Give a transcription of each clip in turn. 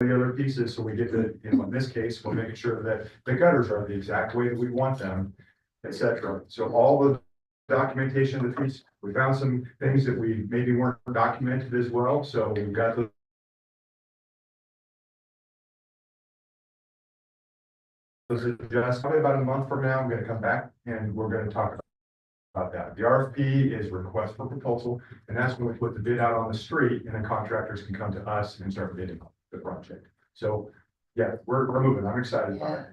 the other pieces, so we get the, in this case, we're making sure that the gutters are the exact way that we want them, etc. So all the documentation, we found some things that we maybe weren't documented as well, so we've got the just probably about a month from now, I'm gonna come back and we're gonna talk about that. The RFP is request for proposal, and that's when we put the bid out on the street, and then contractors can come to us and start bidding the project. So, yeah, we're moving. I'm excited about it.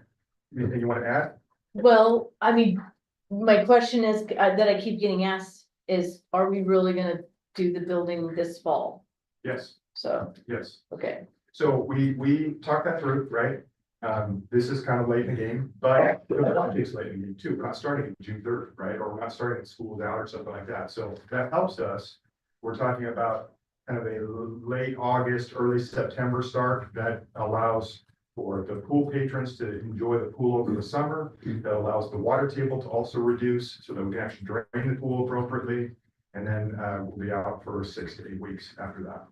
Anything you want to add? Well, I mean, my question is, that I keep getting asked is, are we really gonna do the building this fall? Yes, So, yes. okay, So we talked that through, right? This is kind of late in the game, but the project's late in the game too. We're not starting June 3rd, right? Or we're not starting at school's out or something like that. So that helps us. We're talking about kind of a late August, early September start that allows for the pool patrons to enjoy the pool over the summer. That allows the water table to also reduce so that we can actually drain the pool appropriately. And then we'll be out for 6 to 8 weeks after that.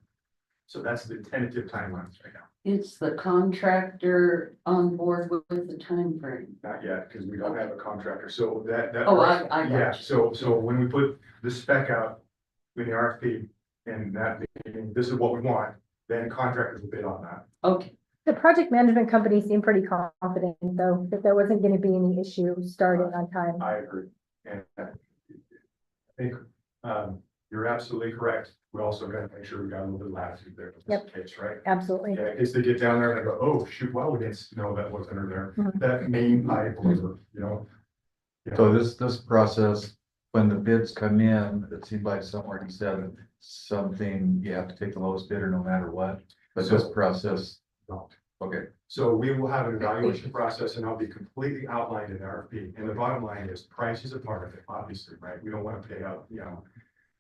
So that's the tentative timelines right now. Is the contractor on board with the time frame? Not yet, because we don't have a contractor, so that. Oh, I got Yeah, you. so when we put the spec out in the RFP, and that, meaning this is what we want, then contractors will bid on that. Okay, The project management company seemed pretty confident, though, that there wasn't gonna be any issue starting on time. I agree, and I think, you're absolutely correct. We also gotta make sure we got a little bit of latitude there, just in case, right? Absolutely. Yeah, in case they get down there and they go, oh, shoot, well, we didn't know that was under there, Mhm. that main pipe, or, you know. So this process, when the bids come in, it seemed like somewhere you said something, you have to take the lowest bidder no matter what, but this process, Don't. okay. So we will have an evaluation process, and I'll be completely outlined in the RFP. And the bottom line is price is a part of it, obviously, right? We don't want to pay out,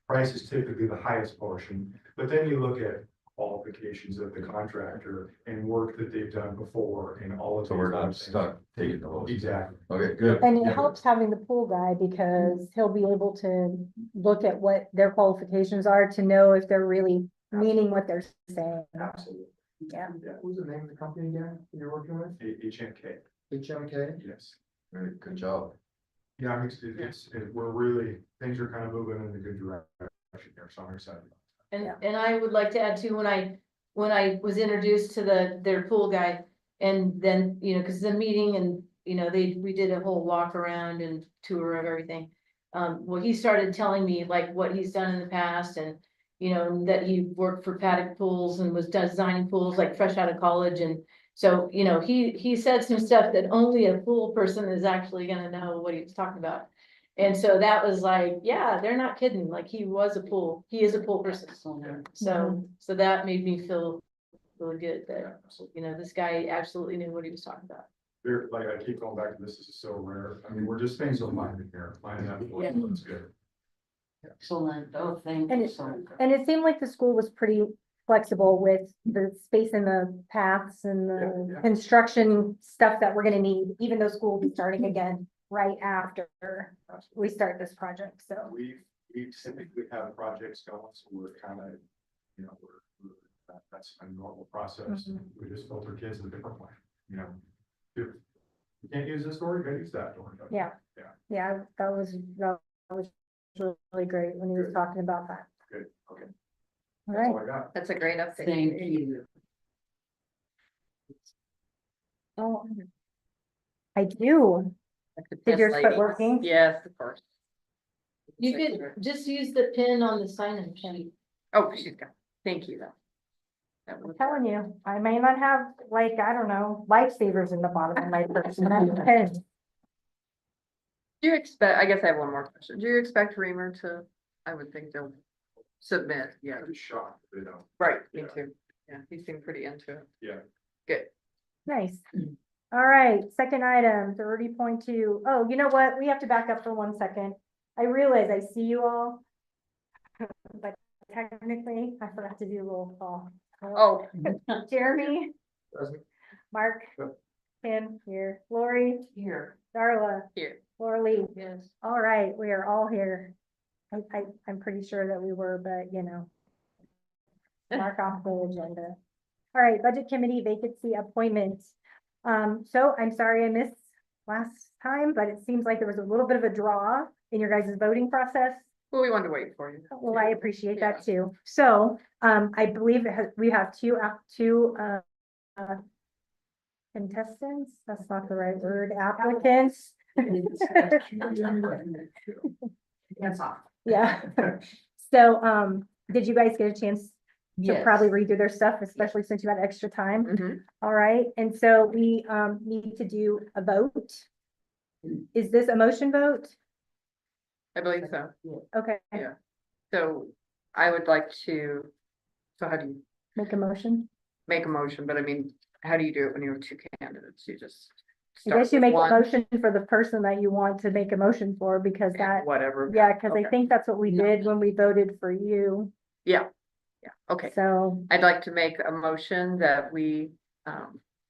price is typically the highest portion, but then you look at qualifications of the contractor and work that they've done before and all of. So we're these other not things. stuck taking the lowest. Exactly. Okay, good. And it Yeah. helps having the pool guy because he'll be able to look at what their qualifications are to know if they're really meaning what they're saying. Absolutely. Yeah. Yeah. Who's the name of the company again you're working with? HMK. HMK? Yes. Very good job. Yeah, I mean, we're really, things are kind of moving in a good direction here, so I'm excited. and I would like to add too, when I was introduced to their pool guy. And then, cause the meeting and, we did a whole walk around and tour of everything. Well, he started telling me like what he's done in the past and, that he worked for Paddock Pools and was designing pools like fresh out of college. And so, he said some stuff that only a pool person is actually gonna know what he was talking about. And so that was like, yeah, they're not kidding. Like he is a pool person. So that made me feel really good that, this guy absolutely knew what he was talking about. There, like I keep going back to this is so rare. I mean, we're just things are lining here, lining up. Yeah. That's good. excellent. Oh, thank And you it, so much. and it seemed like the school was pretty flexible with the space in the paths and the Yeah, yeah. construction stuff that we're gonna need, even though school will be starting again right after we start this project, so. We typically have projects going, so we're kind of, that's a normal process. Mhm. We just filter kids in a different way, If you can't use this door, you gotta use that door. Yeah. Yeah, that was really great when he was Good. talking about that. Good, okay. All That's right. all I got. That's a great update. Thank you. Oh, I do. Did yours quit working? Yes, of course. You could just use the pin on the sign-in sheet. Oh, she's got, thank you though. That I'm was- telling you, I may not have, like, I don't know, lifesavers in the bottom of my purse, but I'm pissed. Do you expect, I guess I have one more question. Do you expect Reamer to, I would think they'll submit, yeah, I'd be shocked, right, me Yeah. too. Yeah, he seemed pretty into it. Yeah. Good. Nice. All right, second item, 30.2. Oh, you know what? We have to back up for 1 second. I realize I see you all. But technically, I forgot to do a roll call. Oh, Jeremy, Present. Mark, Yep. Tim here, Lori, Here. Darla, here, Lorlee. Yes. All right, we are all here. I'm pretty sure that we were, but Mark off the agenda. All right, budget committee vacancy appointments. So I'm sorry I missed last time, but it seems like there was a little bit of a draw in your guys' voting process. Well, we wanted to wait for you. Well, I appreciate that too. So, I believe we have two contestants, that's not the right word, applicants. That's off. Yeah. So, did you guys get a chance to Yes. probably read through their stuff, especially since you had extra time? Mhm. All right, and so we, need to do a vote. Is this a motion vote? I believe so. Okay. Yeah. So I would like to, so how do you Make a motion. make a motion? But I mean, how do you do it when you have two candidates? You just. I start guess you with make a one motion for the person that you want to make a motion for, because and that, Whatever. yeah, because I Okay. think that's what we did when we voted for you. Yeah, okay. So, I'd like to make a motion that we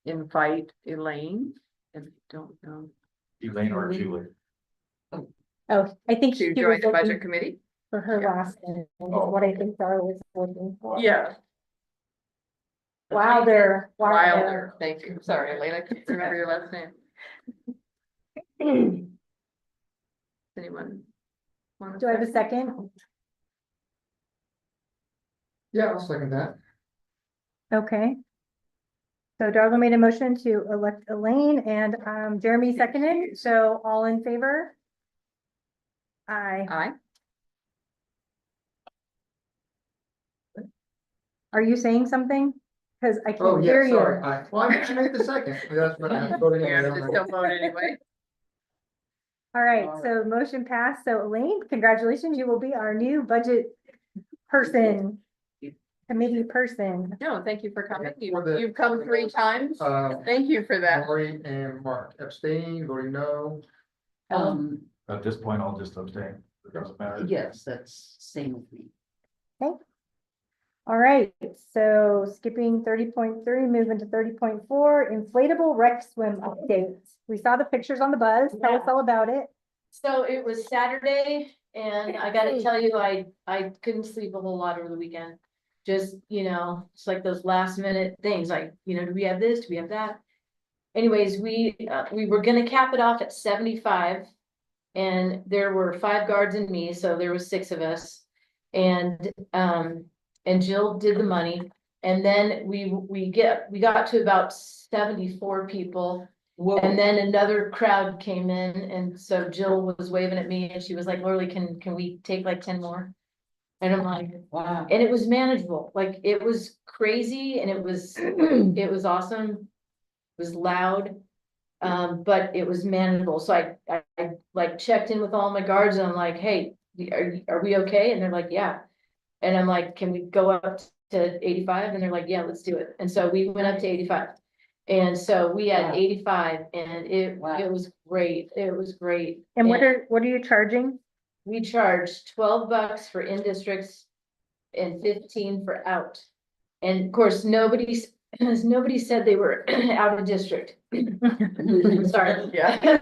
invite Elaine, and I don't know, Elaine or Julie. oh, I think to she join was the budget looking committee. for her Yeah. last name, is what I think Darla was looking for. Yeah. Wilder. Wilder, thank you. Sorry, Elaine, I couldn't remember your last name. Anyone? want Do I have a second? Yeah, I'll second that. Okay. So Darla made a motion to elect Elaine and Jeremy seconded, so all in favor? Aye. Aye. Are you saying something? Cause I Oh, can't yeah, hear you. sorry. Well, I can make the second. That's what I'm voting You have on. to still vote anyway. All right, so motion passed. So Elaine, congratulations, you will be our new budget person, committee person. No, thank you for coming. For the- You've come 3 times. Uh, Thank you for that. Lori and Mark abstain, voting no. At this point, I'll just abstain. It doesn't matter. Yes, that's same with me. All right, so skipping 30.3, moving to 30.4, inflatable rec swim updates. We saw the pictures on the buzz. Tell us Yeah. all about it. So it was Saturday and I gotta tell you, I couldn't sleep a whole lot over the weekend. Just, it's like those last minute things, like, do we have this, do we have that? Anyways, we were gonna cap it off at 75. And there were 5 guards and me, so there was 6 of us. And Jill did the money. And then we got to about 74 people. And then another crowd came in, and so Jill was waving at me and she was like, Lorlee, can we take like 10 more? And I'm like, Wow. and it was manageable, like it was crazy and it was awesome. It was loud, but it was manageable. So I like checked in with all my guards and I'm like, hey, are we okay? And they're like, yeah. And I'm like, can we go up to 85? And they're like, yeah, let's do it. And so we went up to 85. And so we had Wow. 85 and it Wow. was great. It was great. And what are you charging? We charged $12 for in districts and 15 for out. And of course, nobody said they were out of district. Sorry. Yeah.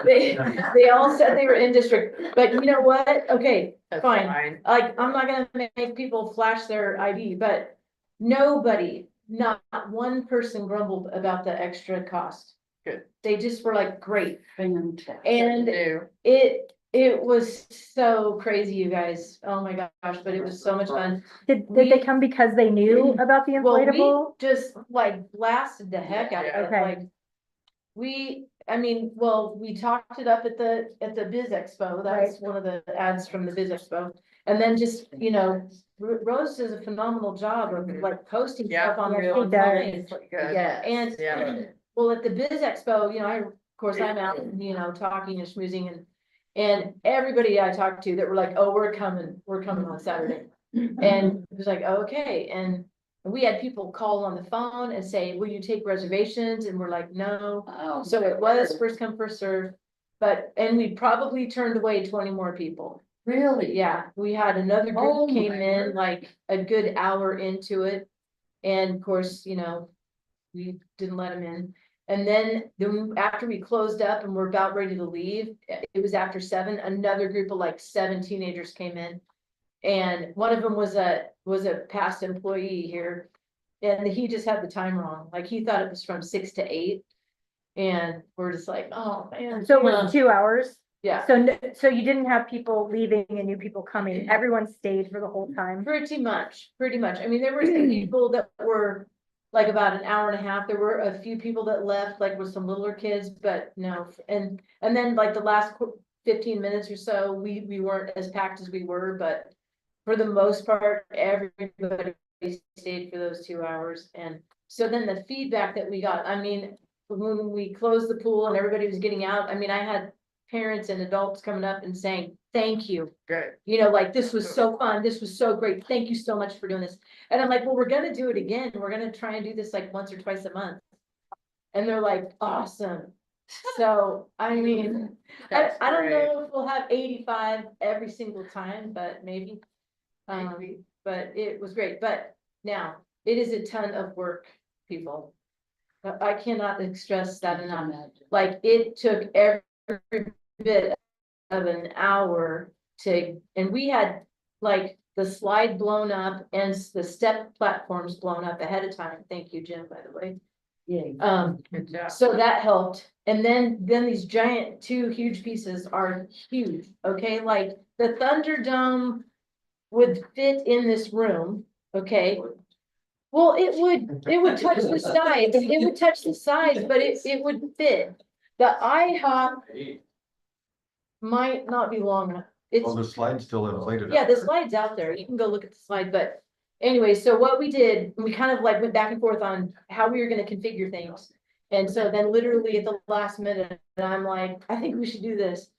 They all said they were in district, but you know what? Okay, That's fine. Like, I'm not gonna make people flash their ID, but nobody, not one person grumbled about the extra cost. Good. They just were like, great. Fantastic. And New. it was so crazy, you guys. Oh my gosh, but it was so much fun. Did they come because they knew about the Well, inflatable? we just like blasted the heck out of it, Okay. like. We talked it up at the Biz Expo. That's one of the ads from the Biz Expo. And then just, Rose does a phenomenal job of like posting Yeah. stuff on Yeah, real she online. Good. Yeah, and Yeah. well, at the Biz Expo, of course, I'm out, talking and schmoozing and everybody I talked to that were like, oh, we're coming on Saturday. And it was like, okay, and we had people call on the phone and say, will you take reservations? And we're like, no. Oh, So it was first come, first serve, and we probably turned away 20 more people. really? Yeah, we had another Oh group came my in word. like a good hour into it. And of course, we didn't let them in. And then after we closed up and we're about ready to leave, it was after 7, another group of like 7 teenagers came in. And one of them was a past employee here. And he just had the time wrong, like he thought it was from 6 to 8. And we're just like, oh man. So it was 2 hours? Yeah, So, so you didn't have people leaving and new people coming, everyone stayed for the whole time? pretty much. I mean, there were some people that were like about an hour and a half. There were a few people that left, like with some littler kids, but no. And then like the last 15 minutes or so, we weren't as packed as we were, but for the most part, everybody stayed for those 2 hours. And so then the feedback that we got, I mean, when we closed the pool and everybody was getting out, I mean, I had parents and adults coming up and saying, thank you. Good. You know, like, this was so fun, this was so great, thank you so much for doing this. And I'm like, well, we're gonna do it again, we're gonna try and do this like once or twice a month. And they're like, awesome. So, I mean, I don't know if we'll have 85 every single time, but maybe. But it was great, but now, it is a ton of work, people. I cannot stress that enough. Like, it took every bit of an hour to, and we had like the slide blown up and the step platforms blown up ahead of time. Thank you, Jim, by the way. Yeah. Good job. So that helped. And then these giant, 2 huge pieces are huge, okay? Like the Thunderdome would fit in this room, okay? Well, it would touch the sides, it would touch the sides, but it would fit. The IHOP might not be long enough. It's, Well, the slide's still inflated. yeah, the slide's out there. You can go look at the slide, but anyway, so what we did, we kind of like went back and forth on how we were gonna configure things. And so then literally at the last minute, I'm like, I think we should do this.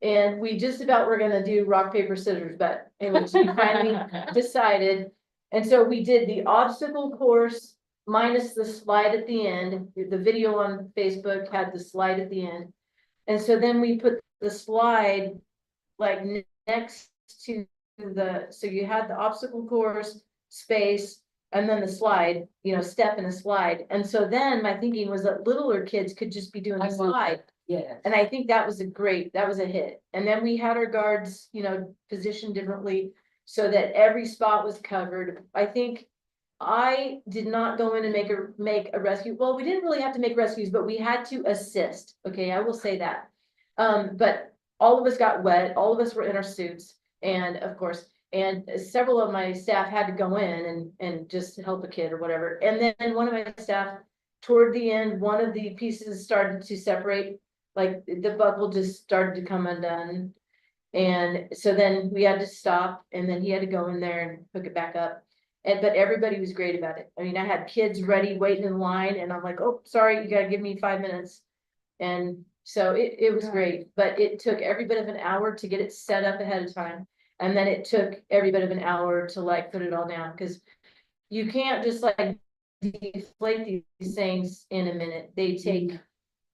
And we just about were gonna do rock, paper, scissors, but anyways, we finally decided. And so we did the obstacle course minus the slide at the end. The video on Facebook had the slide at the end. And so then we put the slide like next to so you had the obstacle course, space, and then the slide, you know, step and a slide. And so then my thinking was that littler kids could just be doing the slide. Yeah. And I think that was a hit. And then we had our guards, you know, positioned differently so that every spot was covered. I think I did not go in and make a rescue. Well, we didn't really have to make rescues, but we had to assist. Okay, I will say that. But all of us got wet, all of us were in our suits, and of course, and several of my staff had to go in and just help a kid or whatever. And then one of my staff, toward the end, one of the pieces started to separate, like the buckle just started to come undone. And so then we had to stop, and then he had to go in there and hook it back up. But everybody was great about it. I mean, I had kids ready, waiting in line, and I'm like, oh, sorry, you gotta give me 5 minutes. And so it was great, but it took every bit of an hour to get it set up ahead of time. And then it took every bit of an hour to like put it all down, because you can't just like deflate these things in a minute. They take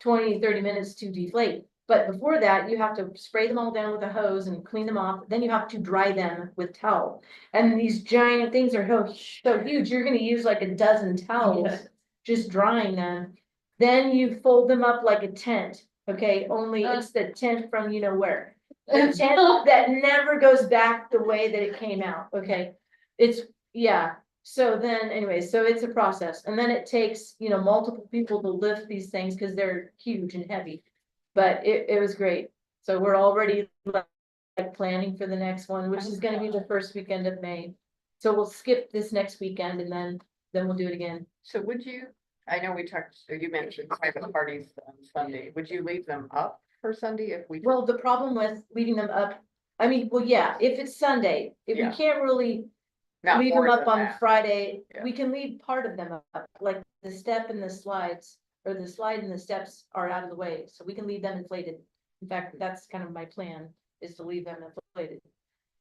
20-30 minutes to deflate. But before that, you have to spray them all down with a hose and clean them off. Then you have to dry them with towel. And these giant things are so huge, you're gonna use like a dozen towels just drying them. Then you fold them up like a tent, okay? Only it's the tent from you know where. The tent that never goes back the way that it came out, okay? It's, yeah. So then, anyway, so it's a process. And then it takes, you know, multiple people to lift these things because they're huge and heavy. But it was great. So we're already like planning for the next one, which is gonna be the first weekend of May. So we'll skip this next weekend and then we'll do it again. So would you, I know we talked, or you mentioned private parties on Sunday, would you leave them up for Sunday if we? Well, the problem with leaving them up, I mean, well, yeah, if it's Sunday, if we Yeah. can't really Not leave them more up than on that. Friday, Yeah. we can leave part of them up, like the step and the slides, or the slide and the steps are out of the way, so we can leave them inflated. In fact, that's kind of my plan, is to leave them inflated.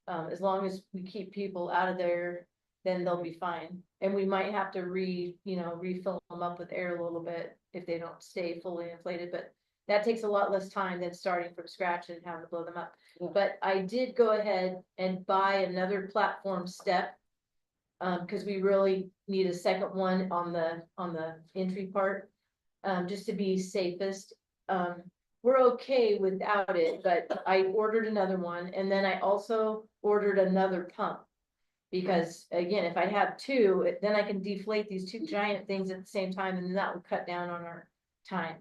As long as we keep people out of there, then they'll be fine. And we might have to refill them up with air a little bit if they don't stay fully inflated, but that takes a lot less time than starting from scratch and having to blow them up. Yeah. But I did go ahead and buy another platform step. Because we really need a second one on the entry part, just to be safest. We're okay without it, but I ordered another one, and then I also ordered another pump. Because again, if I have two, then I can deflate these two giant things at the same time, and then that will cut down on our time.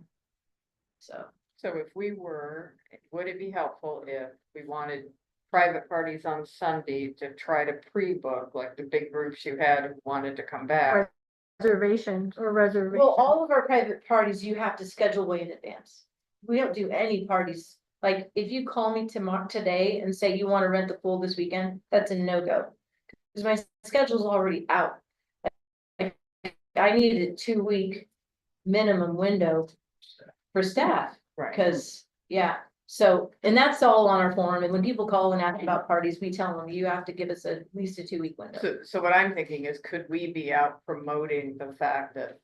So, So if we were, would it be helpful if we wanted private parties on Sunday to try to pre-book, like the big groups you had who wanted to come back? Reservations or reservations. well, all of our private parties, you have to schedule way in advance. We don't do any parties, like, if you call me today and say you wanna rent the pool this weekend, that's a no-go. Cause my schedule's already out. I needed a 2-week minimum window for staff. Right. Cause, yeah, so, and that's all on our forum, and when people call and ask about parties, we tell them, you have to give us at least a 2-week window. So what I'm thinking is, could we be out promoting the fact that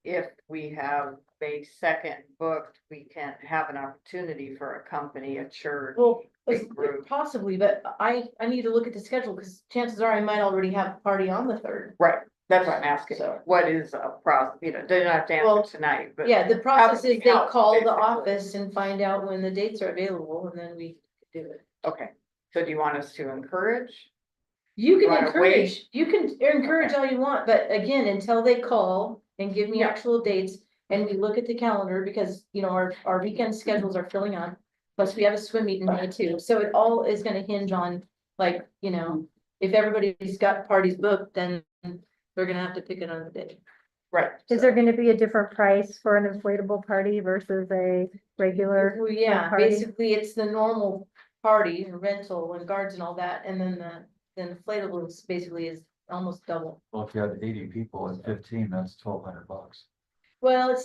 if we have May 2nd booked, we can have an opportunity for a company, a church? Well, big group. possibly, but I need to look at the schedule, cause chances are I might already have a party on the 3rd. Right, that's what I'm asking. So- What is a process, don't have to Well, answer tonight, but. Yeah, the process can is we they help, call the basically? office and find out when the dates are available, and then we do it. Okay, so do you want us to encourage? You can Wanna encourage, you can encourage all you want, but again, until they call and give me Yeah. actual dates. And we look at the calendar, because, you know, our weekend schedules are filling up, plus we have a swim meet in May too, so it all is gonna hinge on, like, you know. If everybody's got parties booked, then they're gonna have to pick another day. Right. Is there gonna be a different price for an inflatable party versus a regular? Well, yeah, party? basically, it's the normal party and rental and guards and all that, and then the inflatables basically is almost double. Well, if you had 80 people at 15, that's $1,200. Well,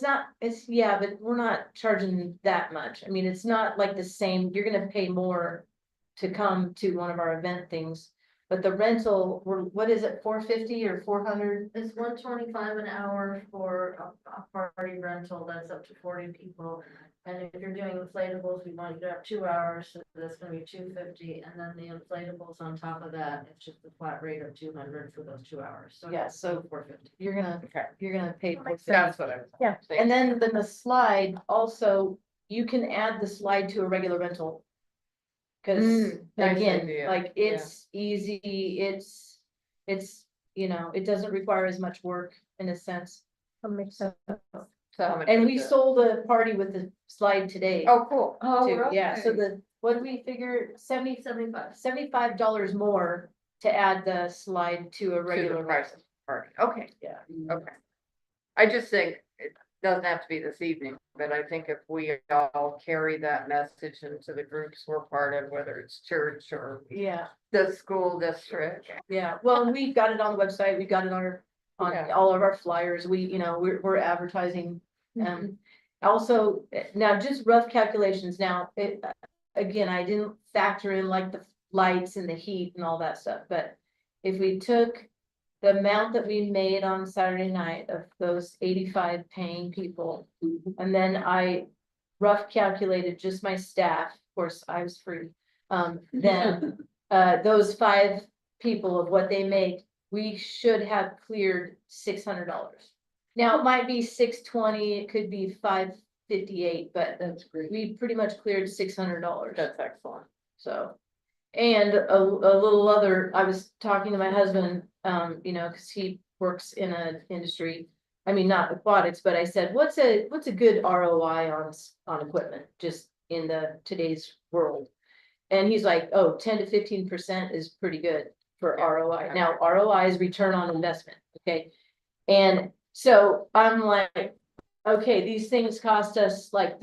yeah, but we're not charging that much. I mean, it's not like the same, you're gonna pay more to come to one of our event things. But the rental, what is it, 450 or 400? It's $125 an hour for a party rental, that's up to 40 people. And if you're doing inflatables, we want you to have 2 hours, so that's gonna be $250, and then the inflatables on top of that, it's just a flat rate of $200 for those 2 hours, so. Yeah, so $450. You're gonna pay. That's what I was. Yeah. thinking. And then the slide, also, you can add the slide to a regular rental. Cause nice again, idea, like, it's easy, it's, you know, it doesn't require as much work in a sense. That makes sense. So how much And is we it? sold a party with the slide today. Oh, cool. Too. Yeah, so what did we figure, $75 more to add the slide to a To the regular price rental. of the party, okay, Yeah. okay. I just think it doesn't have to be this evening, but I think if we all carry that message into the groups we're part of, whether it's church or Yeah, the school district. yeah, well, we've got it on the website, we've got it on Yeah. all of our flyers, we're advertising. Also, now just rough calculations, now, again, I didn't factor in like the lights and the heat and all that stuff, but if we took the amount that we made on Saturday night of those 85 paying people, and then I rough calculated just my staff, of course, I was free. Then, those 5 people of what they make, we should have cleared $600. Now, it might be 620, it could be 558, but That's great. we pretty much cleared $600. That's excellent. So, and a little other, I was talking to my husband, you know, cause he works in an industry. I mean, not aquatics, but I said, what's a good ROI on equipment, just in today's world? And he's like, oh, 10 to 15% is pretty good for ROI. Now, ROI is return on investment, okay? And so I'm like, okay, these things cost us like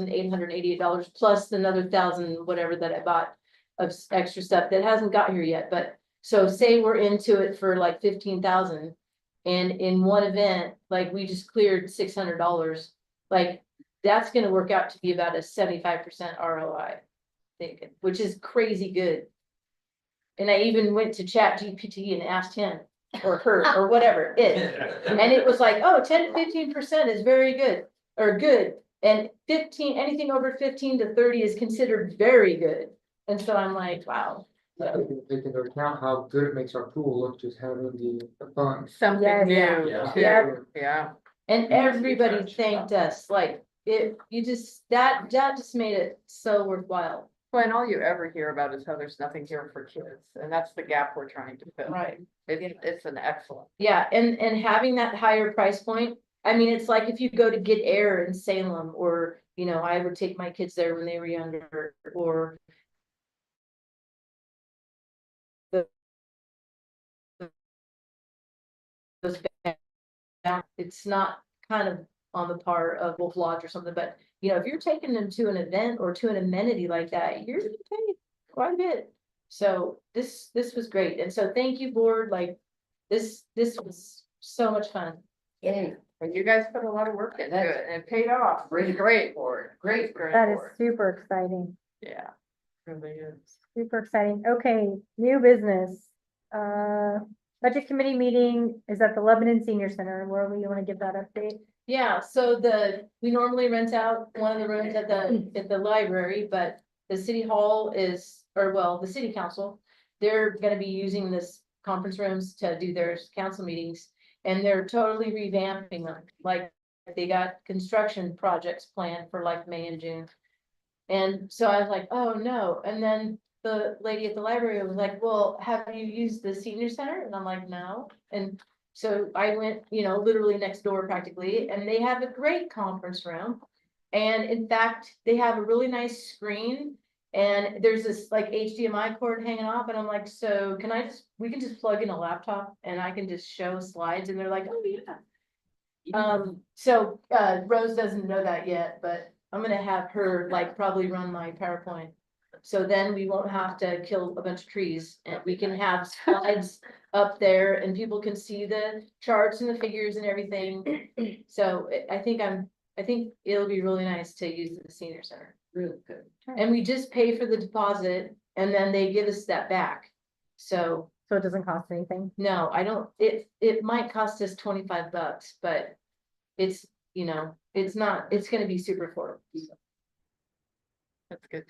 $13,888 plus another $1,000, whatever that I bought of extra stuff that hasn't got here yet, but so say we're into it for like 15,000. And in one event, like we just cleared $600, like that's gonna work out to be about a 75% ROI. Thinking, which is crazy good. And I even went to Chat GPT and asked him or her or whatever and it was like, oh, 10 to 15% is very good or good. And anything over 15 to 30 is considered very good. And so I'm like, wow. Take into account how good it makes our pool look, just having the funds. Something Yes. new, Yeah. too. Yeah. Yeah. And everybody thanked us, like, that just made it so worthwhile. Well, and all you ever hear about is how there's nothing here for kids, and that's the gap we're trying to fill. Right. It's an excellent. Yeah, and having that higher price point, I mean, it's like if you go to Get Air in Salem, or, you know, I would take my kids there when they were younger, or the those it's not kind of on the par of Wolf Lodge or something, but you know, if you're taking them to an event or to an amenity like that, you're gonna pay quite a bit. So this was great, and so thank you, board, like, this was so much fun. Yeah, And you guys put a lot of work into it, and it paid off. Great board, great That is board. super exciting, Yeah, really is. super exciting. Okay, new business. Budget committee meeting is at the Lebanon Senior Center. Lorlee, you want to give that update? Yeah, so we normally rent out one of the rooms at the library, but the city hall is, or well, the city council, they're gonna be using this conference rooms to do their council meetings, and they're totally revamping them, like, they got construction projects planned for like May and June. And so I was like, oh no, and then the lady at the library was like, well, have you used the senior center? And I'm like, no, and so I went, you know, literally next door practically, and they have a great conference room. And in fact, they have a really nice screen, and there's this like HDMI cord hanging off, and I'm like, so we can just plug in a laptop and I can just show slides, and they're like, oh yeah. So Rose doesn't know that yet, but I'm gonna have her like probably run my PowerPoint. So then we won't have to kill a bunch of trees, and we can have slides up there and people can see the charts and the figures and everything. So I think it'll be really nice to use the senior center. really good. And we just pay for the deposit and then they give us that back. So So it doesn't cost anything. no, I don't, it might cost us $25, but it's, you know, it's gonna be super affordable. That's good.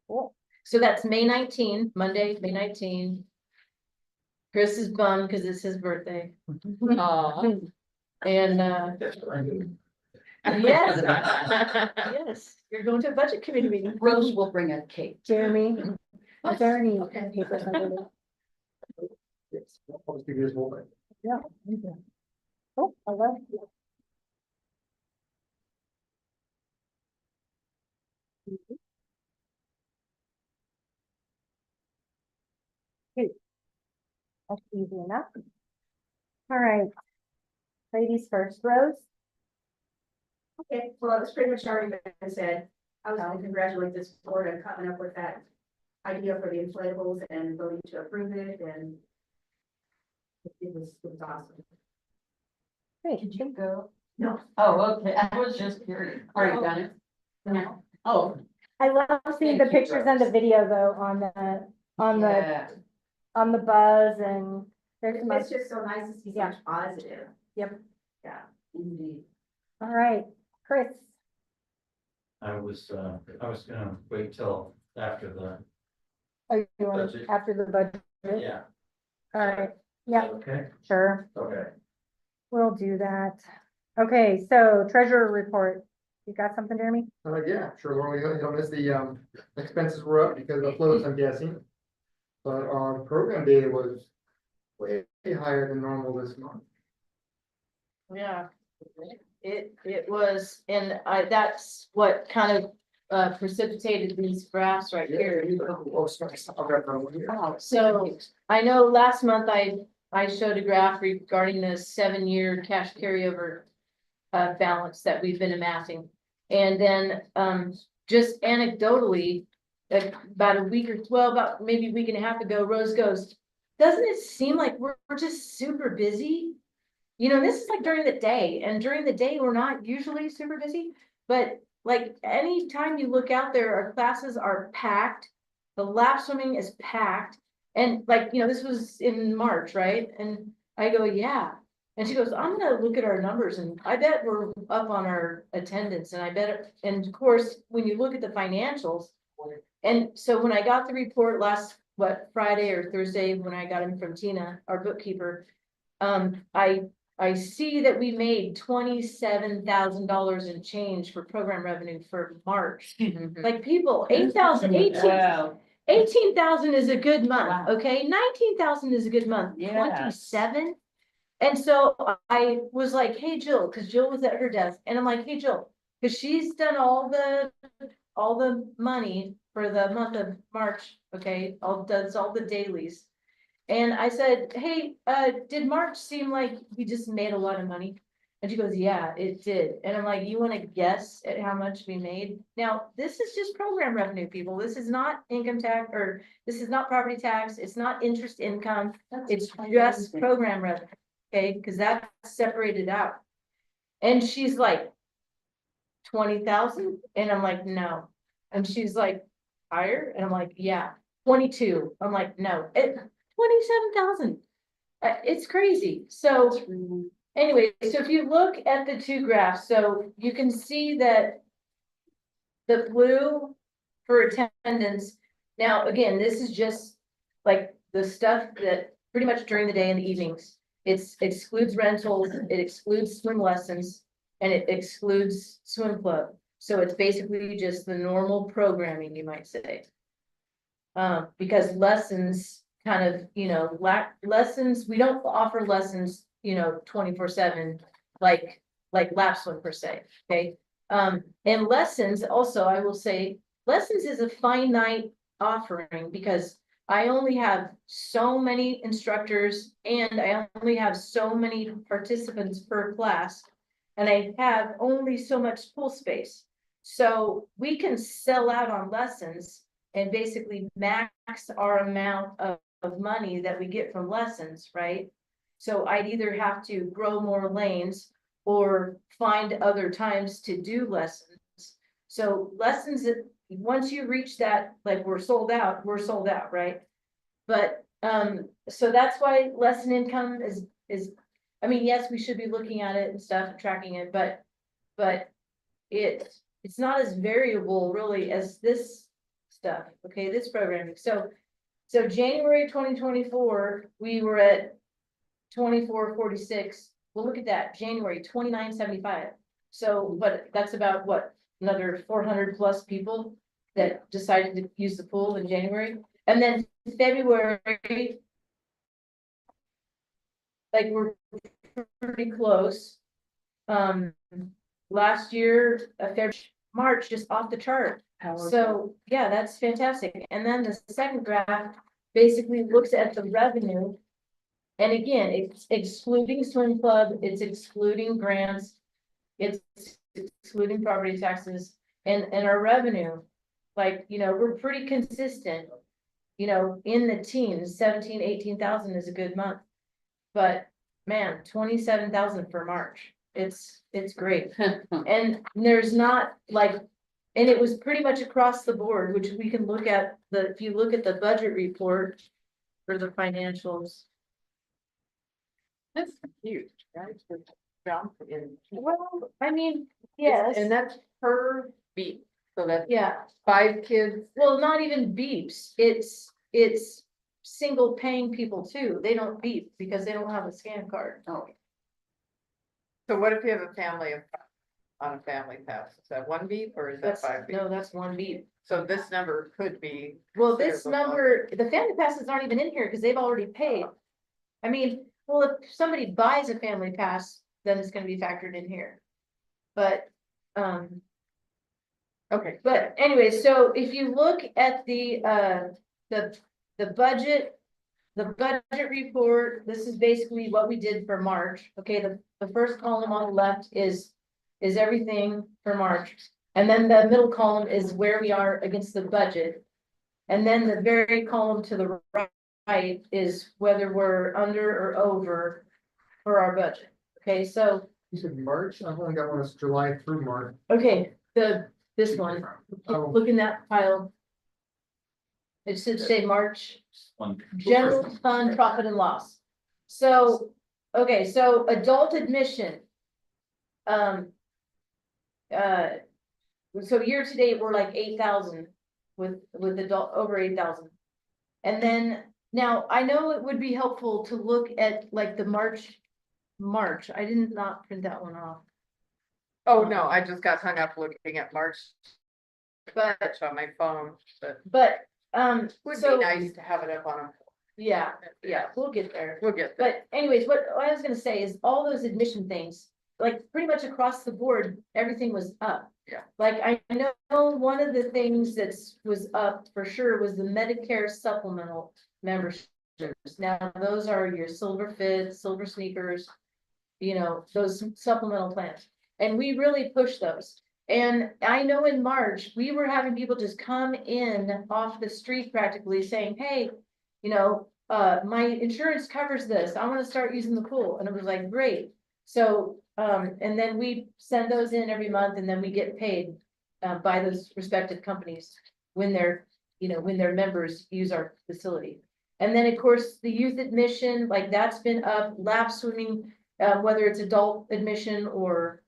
Cool. So that's May 19, Monday, May 19. Chris is bummed because it's his birthday. Aw. And yes, yes, you're going to a budget committee meeting. Rose will bring a cake. Jeremy, is there any Okay. papers under there? Yes, I'll just give you this whole thing. Yeah. thank you. Oh, I love it. Good. That's easy enough. All right. Ladies first, Rose. Okay, well, it's pretty much already been said. I was gonna congratulate this board on coming up with that idea for the inflatables and voting to approve it, and it was awesome. Great. Did you go? No. Oh, okay, I was just curious. Are you done it? No. Oh. I love seeing the Thank you, pictures and the video though Yeah. on the buzz, and there's my, It's just so nice to see so Yeah. much positive. Yep. Yeah. Indeed. all right, Chris. I was gonna wait till after the, Oh, you want Budget. after the budget? yeah, All right, yeah, okay, sure, okay. we'll do that. Okay, so treasurer report. You got something, Jeremy? Yeah, sure, Lorlee, you notice the expenses were up because of the floats, I'm guessing. But our program day was way higher than normal this month. Yeah. It was, and that's what kind of precipitated these graphs right here. Oh, sorry, I'll grab that one here. So I know last month I showed a graph regarding the 7-year cash carryover balance that we've been amassing. And then just anecdotally, like about a week or about maybe a week and a half ago, Rose goes, doesn't it seem like we're just super busy? You know, this is like during the day, and during the day, we're not usually super busy, but like anytime you look out there, our classes are packed. The lap swimming is packed. And like, you know, this was in March, right? And I go, yeah. And she goes, I'm gonna look at our numbers, and I bet we're up on our attendance, and I bet, and of course, when you look at the financials. And so when I got the report last, Friday or Thursday, when I got them from Tina, our bookkeeper, I see that we made $27,000 in change for program revenue for March. Like people, 18,000 is a good month, Wow. okay? 19,000 is a good month. Yes. 27? And so I was like, hey, Jill, because Jill was at her desk, and I'm like, hey, Jill, because she's done all the money for the month of March, okay? Does all the dailies. And I said, hey, did March seem like we just made a lot of money? And she goes, yeah, it did. And I'm like, you want to guess at how much we made? Now, this is just program revenue, people. This is not income tax, or this is not property tax. It's not interest income. It's just program revenue, okay? Because that's separated out. And she's like, 20,000? And I'm like, no. And she's like, higher? And I'm like, yeah, 22. I'm like, no, 27,000. It's crazy. So anyway, so if you look at the two graphs, so you can see that the blue for attendance. Now, again, this is just like the stuff that pretty much during the day and the evenings. It excludes rentals, it excludes swim lessons, and it excludes swim club. So it's basically just the normal programming, you might say. Because lessons kind of, lessons, we don't offer lessons, 24/7, like lap swim per se, okay? And lessons also, I will say, lessons is a finite offering because I only have so many instructors and I only have so many participants per class. And I have only so much pool space. So we can sell out on lessons and basically max our amount of money that we get from lessons, right? So I'd either have to grow more lanes or find other times to do lessons. So lessons, once you reach that, like we're sold out, right? But, so that's why lesson income is, I mean, yes, we should be looking at it and stuff, tracking it, but it's not as variable really as this stuff, okay, this programming. So January 2024, we were at 2446. Well, look at that, January 2975. So, but that's about what, another 400 plus people that decided to use the pool in January. And then February, like we're pretty close. Last year, March, just off the chart. So, yeah, that's fantastic. And then the second graph basically looks at the revenue. And again, it's excluding swim club, it's excluding grants, it's excluding property taxes and our revenue. Like, we're pretty consistent, in the teens, 17, 18,000 is a good month. But man, 27,000 for March. It's great. And there's not like, and it was pretty much across the board, which we can look at if you look at the budget report for the financials. That's huge, right? The jump in. Well, I mean, yes, And that's per beat, so that's yeah. 5 kids. Well, not even beeps. It's single paying people too. They don't beep because they don't have a scan card. Oh. So what if you have a family on a family pass? Is that 1 beat or is that 5 beat? No, that's 1 beep. So this number could be. Well, this considerable. number, the family passes aren't even in here because they've already paid. I mean, well, if somebody buys a family pass, then it's gonna be factored in here. But, Okay, but anyway, so if you look at the budget, the budget report, this is basically what we did for March. Okay, the first column on the left is everything for March. And then the middle column is where we are against the budget. And then the very column to the right is whether we're under or over for our budget. Okay, so, You said March, I've only got one that's July through March. okay, this one, Oh. look in that pile. It should say March, general fund profit and loss. So, okay, so adult admission. So year to date, we're like 8,000 with adult over 8,000. And then now I know it would be helpful to look at like the March March. I did not print that one off. Oh, no, I just got hung up looking at March But, on my phone, but would be so, nice to have it up on a. yeah, we'll get there. We'll get there. But anyways, what I was gonna say is all those admission things, like pretty much across the board, everything was up. Yeah. Like I know one of the things was up for sure was the Medicare supplemental memberships. Now, those are your silver fit, silver sneakers, you know, those supplemental plans. And we really push those. And I know in March, we were having people just come in off the street practically saying, hey, you know, my insurance covers this. I want to start using the pool. And it was like, great. So, and then we send those in every month and then we get paid by those respective companies when they're, you know, when their members use our facility. And then, of course, the youth admission, like that's been up, lap swimming, whether it's adult admission or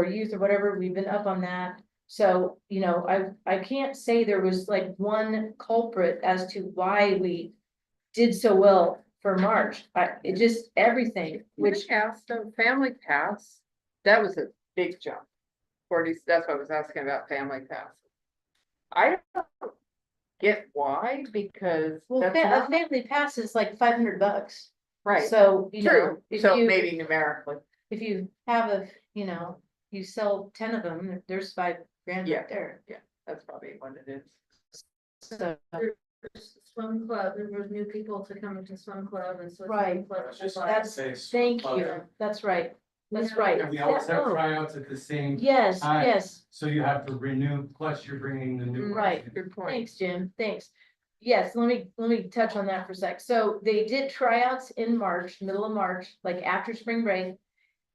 youth or whatever, we've been up on that. So, you know, I can't say there was like one culprit as to why we did so well for March. It just everything, Which pass, the family pass, that was a big jump. 40, that's what I was asking about family pass. I don't get why, because well, that's a not family pass is like $500. right. So, you know, True, if so you, maybe numerically, if you have you know, you sell 10 of them, there's $5,000 Yeah. right there. that's probably what it is. So, Swim club, there were new people to come into swim club and so. Right. that's, thank you. That's right. That's Yeah. right. And we always Yeah, have oh, tryouts at the same, yes, time. yes. so you have to renew, plus you're bringing the new. Right. ones in. Good point. Thanks, Jim. Thanks. Yes, let me touch on that for a sec. So they did tryouts in March, middle of March, like after spring break.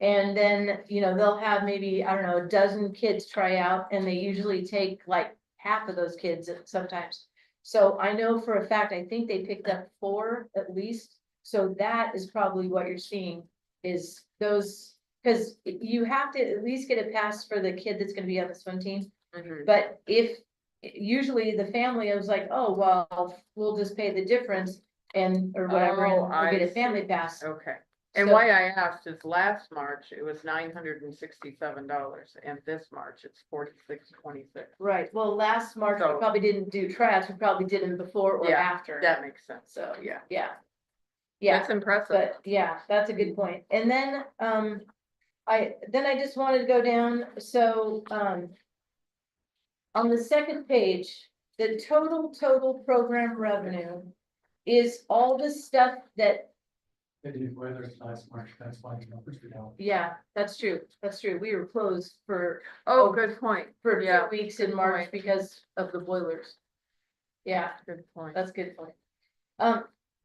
And then, you know, they'll have maybe, I don't know, a dozen kids try out and they usually take like half of those kids sometimes. So I know for a fact, I think they picked up 4 at least. So that is probably what you're seeing is those, because you have to at least get a pass for the kid that's gonna be on the swim team. Mhm. But if, usually the family was like, oh, well, we'll just pay the difference and, or whatever, Oh, and we'll get a I family see. pass. Okay, and So- why I asked is last March, it was $967, and this March, it's $46.26. Right, well, last March, we So- probably didn't do tryouts, we probably did them before or Yeah, after. That makes sense, So, yeah, yeah. Yeah, that's impressive. but yeah, that's a good point. And then, I just wanted to go down, so, on the second page, the total program revenue is all the stuff that, They didn't weather it last March, that's why the numbers are down. yeah, that's true, we were closed for Oh, good point, for Yeah, 2 weeks in good March point. because of the boilers. Yeah, good point. that's a good point.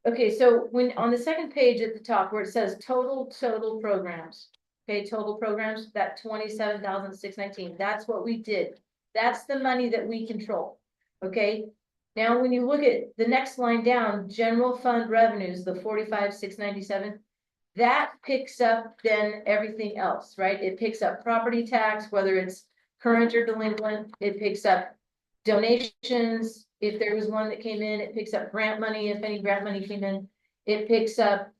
Okay, so when, on the second page at the top where it says total programs. Okay, total programs, that 27,619, that's what we did. That's the money that we control. Okay, now when you look at the next line down, general fund revenues, the 45,697. That picks up then everything else, right? It picks up property tax, whether it's current or delinquent, it picks up donations, if there was one that came in, it picks up grant money, if any grant money came in. It picks up,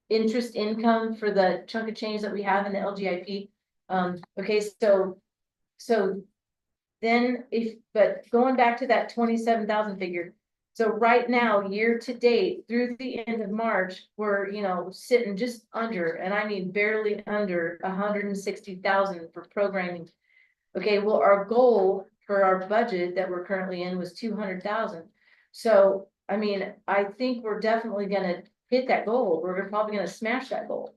interest income for the chunk of change that we have in the LGIP. Okay, so then but going back to that 27,000 figure. So right now, year to date, through the end of March, we're, you know, sitting just under, and I mean barely under 160,000 for programming. Okay, well, our goal for our budget that we're currently in was 200,000. So, I mean, I think we're definitely gonna hit that goal. We're probably gonna smash that goal.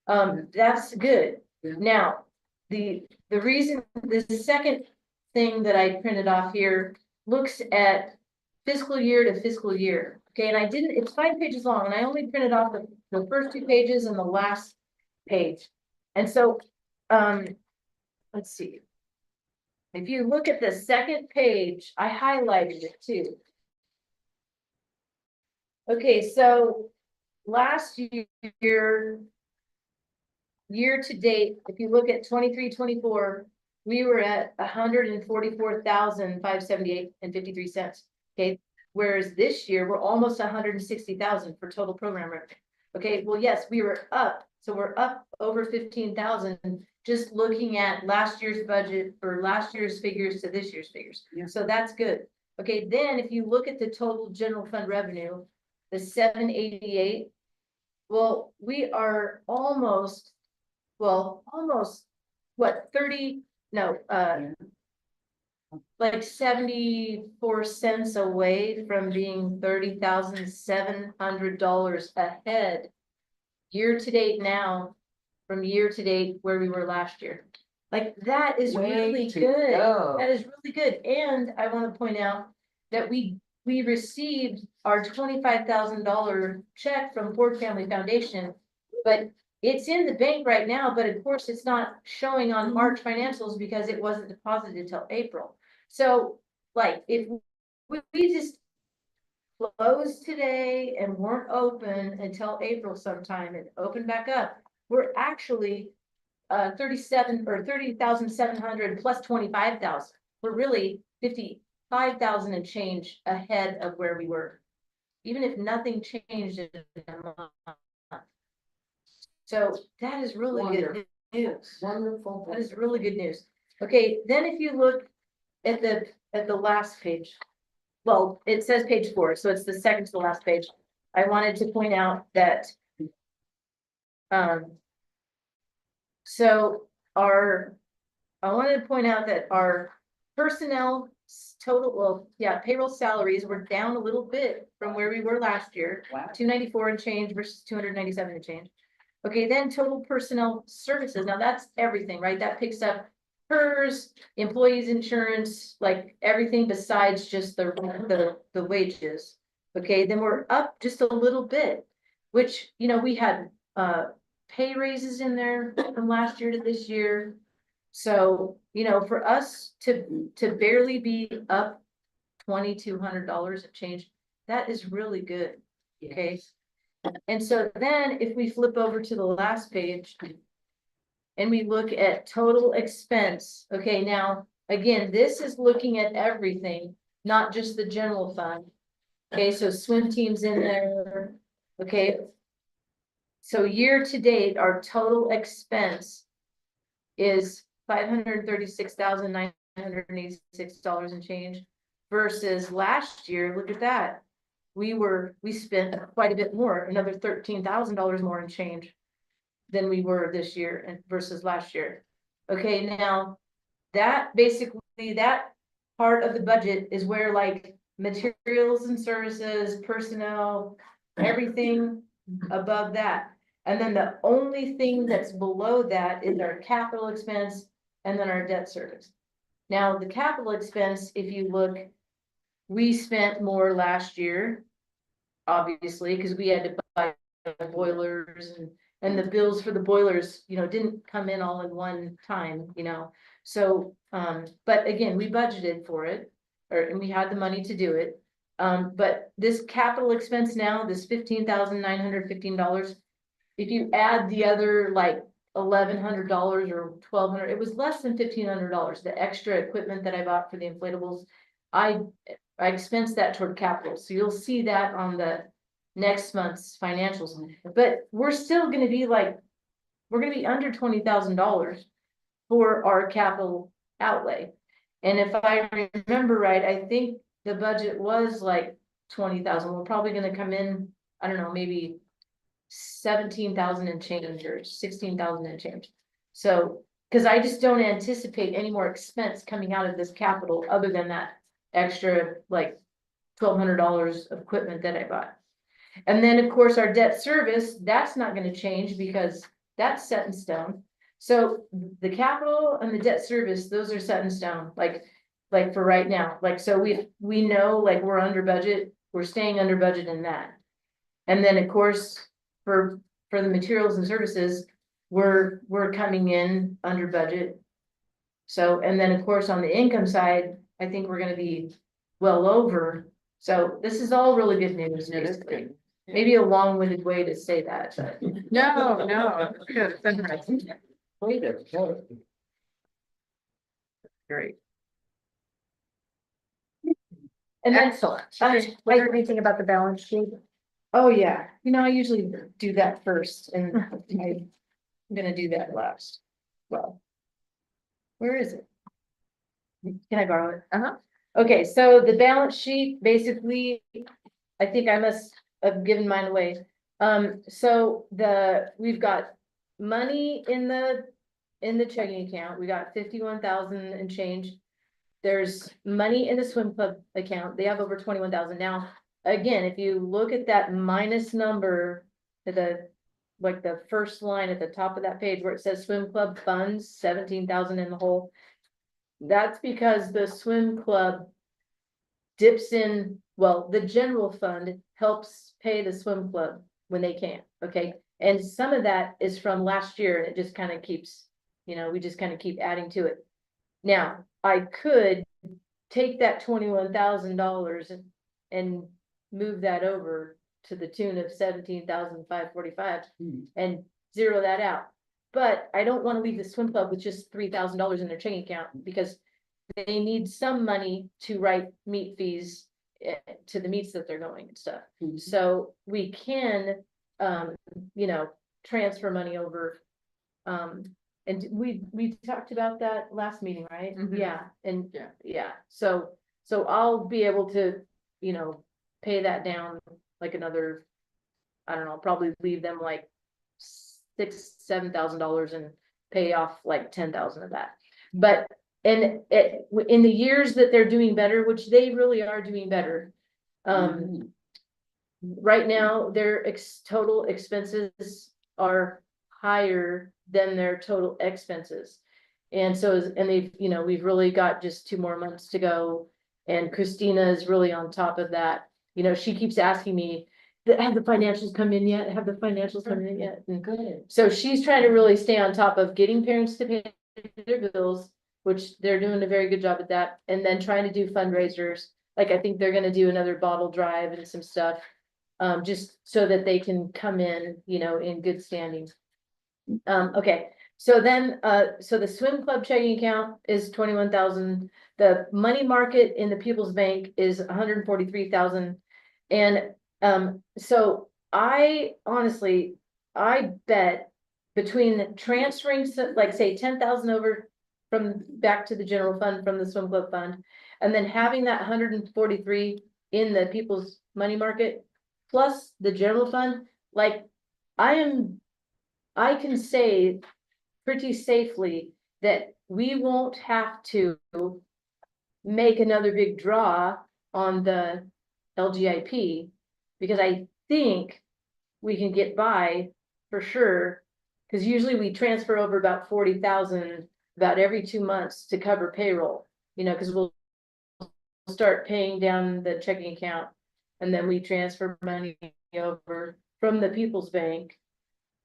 That's good. Yeah. Now, the reason, the second thing that I printed off here looks at fiscal year to fiscal year. Okay, and I didn't, it's 5 pages long, and I only printed off the first 2 pages and the last page. And so, let's see. If you look at the second page, I highlighted it too. Okay, so last year to date, if you look at 23-24, we were at 144,578.53. Okay, whereas this year we're almost 160,000 for total program revenue. Okay, well, yes, we were up So we're up over 15,000, just looking at last year's budget or last year's figures to this year's figures. Yeah. So that's good. Okay, then if you look at the total general fund revenue, the 788. Well, we are almost, what, 30, no, like 74 cents away from being $30,700 ahead. Year to date now, from year to date where we were last year. Like, that is really good. That is really good. And I want to point out that we received our $25,000 check from Ford Family Foundation, but it's in the bank right now, but of course it's not showing on March financials because it wasn't deposited till April. So like, if we just closed today and weren't open until April sometime and open back up, we're actually 37 or 30,700 plus 25,000. We're really 55,000 and change ahead of where we were, even if nothing changed in a month. So that is really good news. Wonderful. That is really good news. Okay, then if you look at the last page, well, it says page 4, so it's the second to the last page. I wanted to point out that so I wanted to point out that our personnel total, well, yeah, payroll salaries were down a little bit from where we were last year. Wow. 294 and change versus 297 and change. Okay, then total personnel services. Now that's everything, right? That picks up PERS, employees insurance, like everything besides just the wages. Okay, then we're up just a little bit, which, you know, we had pay raises in there from last year to this year. So, you know, for us to barely be up $2,200 of change, that is really good. Okay. And so then if we flip over to the last page and we look at total expense, okay, now, again, this is looking at everything, not just the general fund. Okay, so swim teams in there. Okay. So year to date, our total expense is $536,986 and change versus last year. Look at that. We spent quite a bit more, another $13,000 more in change than we were this year and versus last year. Okay, now that basically that part of the budget is where like materials and services, personnel, everything above that. And then the only thing that's below that is our capital expense and then our debt service. Now, the capital expense, if you look, we spent more last year, obviously, because we had to buy boilers and the bills for the boilers, you know, didn't come in all in one time, you know. So, but again, we budgeted for it, and we had the money to do it. But this capital expense now, this $15,915, if you add the other like $1,100 or $1,200, it was less than $1,500. The extra equipment that I bought for the inflatables, I expensed that toward capital. So you'll see that on the next month's financials. But we're still going to be like, we're going to be under $20,000 for our capital outlay. And if I remember right, I think the budget was like 20,000. We're probably going to come in, I don't know, maybe 17,000 and change or 16,000 and change. So, because I just don't anticipate any more expense coming out of this capital other than that extra like $1,200 of equipment that I bought. And then of course our debt service, that's not going to change because that's set in stone. So the capital and the debt service, those are set in stone, like for right now. Like, so we know like we're under budget, we're staying under budget in that. And then of course, for the materials and services, we're coming in under budget. So, and then of course, on the income side, I think we're gonna be well over. So this is all really good news, basically. Maybe a long-winded way to say that, but. No, good. Great. And then, Excellent. what do you think about the balance sheet? Oh, yeah, I usually do that first and I'm gonna do that last. Well. Where is it? Can I borrow it? Uh-huh. Okay, so the balance sheet, basically, I think I must have given mine away. So we've got money in the checking account. We got 51,000 and change. There's money in the swim club account. They have over 21,000 now. Again, if you look at that minus number at the first line at the top of that page where it says swim club funds, 17,000 in the hole. That's because the swim club dips in, well, the general fund helps pay the swim club when they can, okay? And some of that is from last year and it just kind of keeps, we just kind of keep adding to it. Now, I could take that $21,000 and move that over to the tune of 17,545 and zero that out. But I don't want to leave the swim club with just $3,000 in their checking account because they need some money to write meet fees to the meets that they're going and stuff. So we can, transfer money over. And we talked about that last meeting, right? Yeah, and yeah, so I'll be able to, pay that down like another, I don't know, probably leave them like $6,000-7,000 and pay off like 10,000 of that. But in the years that they're doing better, which they really are doing better, right now their total expenses are higher than their total expenses. And so, and they've, we've really got just 2 more months to go. And Christina is really on top of that. She keeps asking me, have the financials come in yet? Have the financials come in yet? And good. So she's trying to really stay on top of getting parents to pay their bills, which they're doing a very good job at that. And then trying to do fundraisers. Like I think they're going to do another bottle drive and some stuff. Just so that they can come in, in good standing. Okay, so then, so the swim club checking account is 21,000. The money market in the People's Bank is 143,000. And, so I honestly, I bet between transferring, like say 10,000 over from back to the general fund from the swim club fund, and then having that 143 in the People's money market, plus the general fund, like I can say pretty safely that we won't have to make another big draw on the LGIP because I think we can get by for sure. Because usually we transfer over about 40,000 about every 2 months to cover payroll, because we'll start paying down the checking account and then we transfer money over from the People's Bank.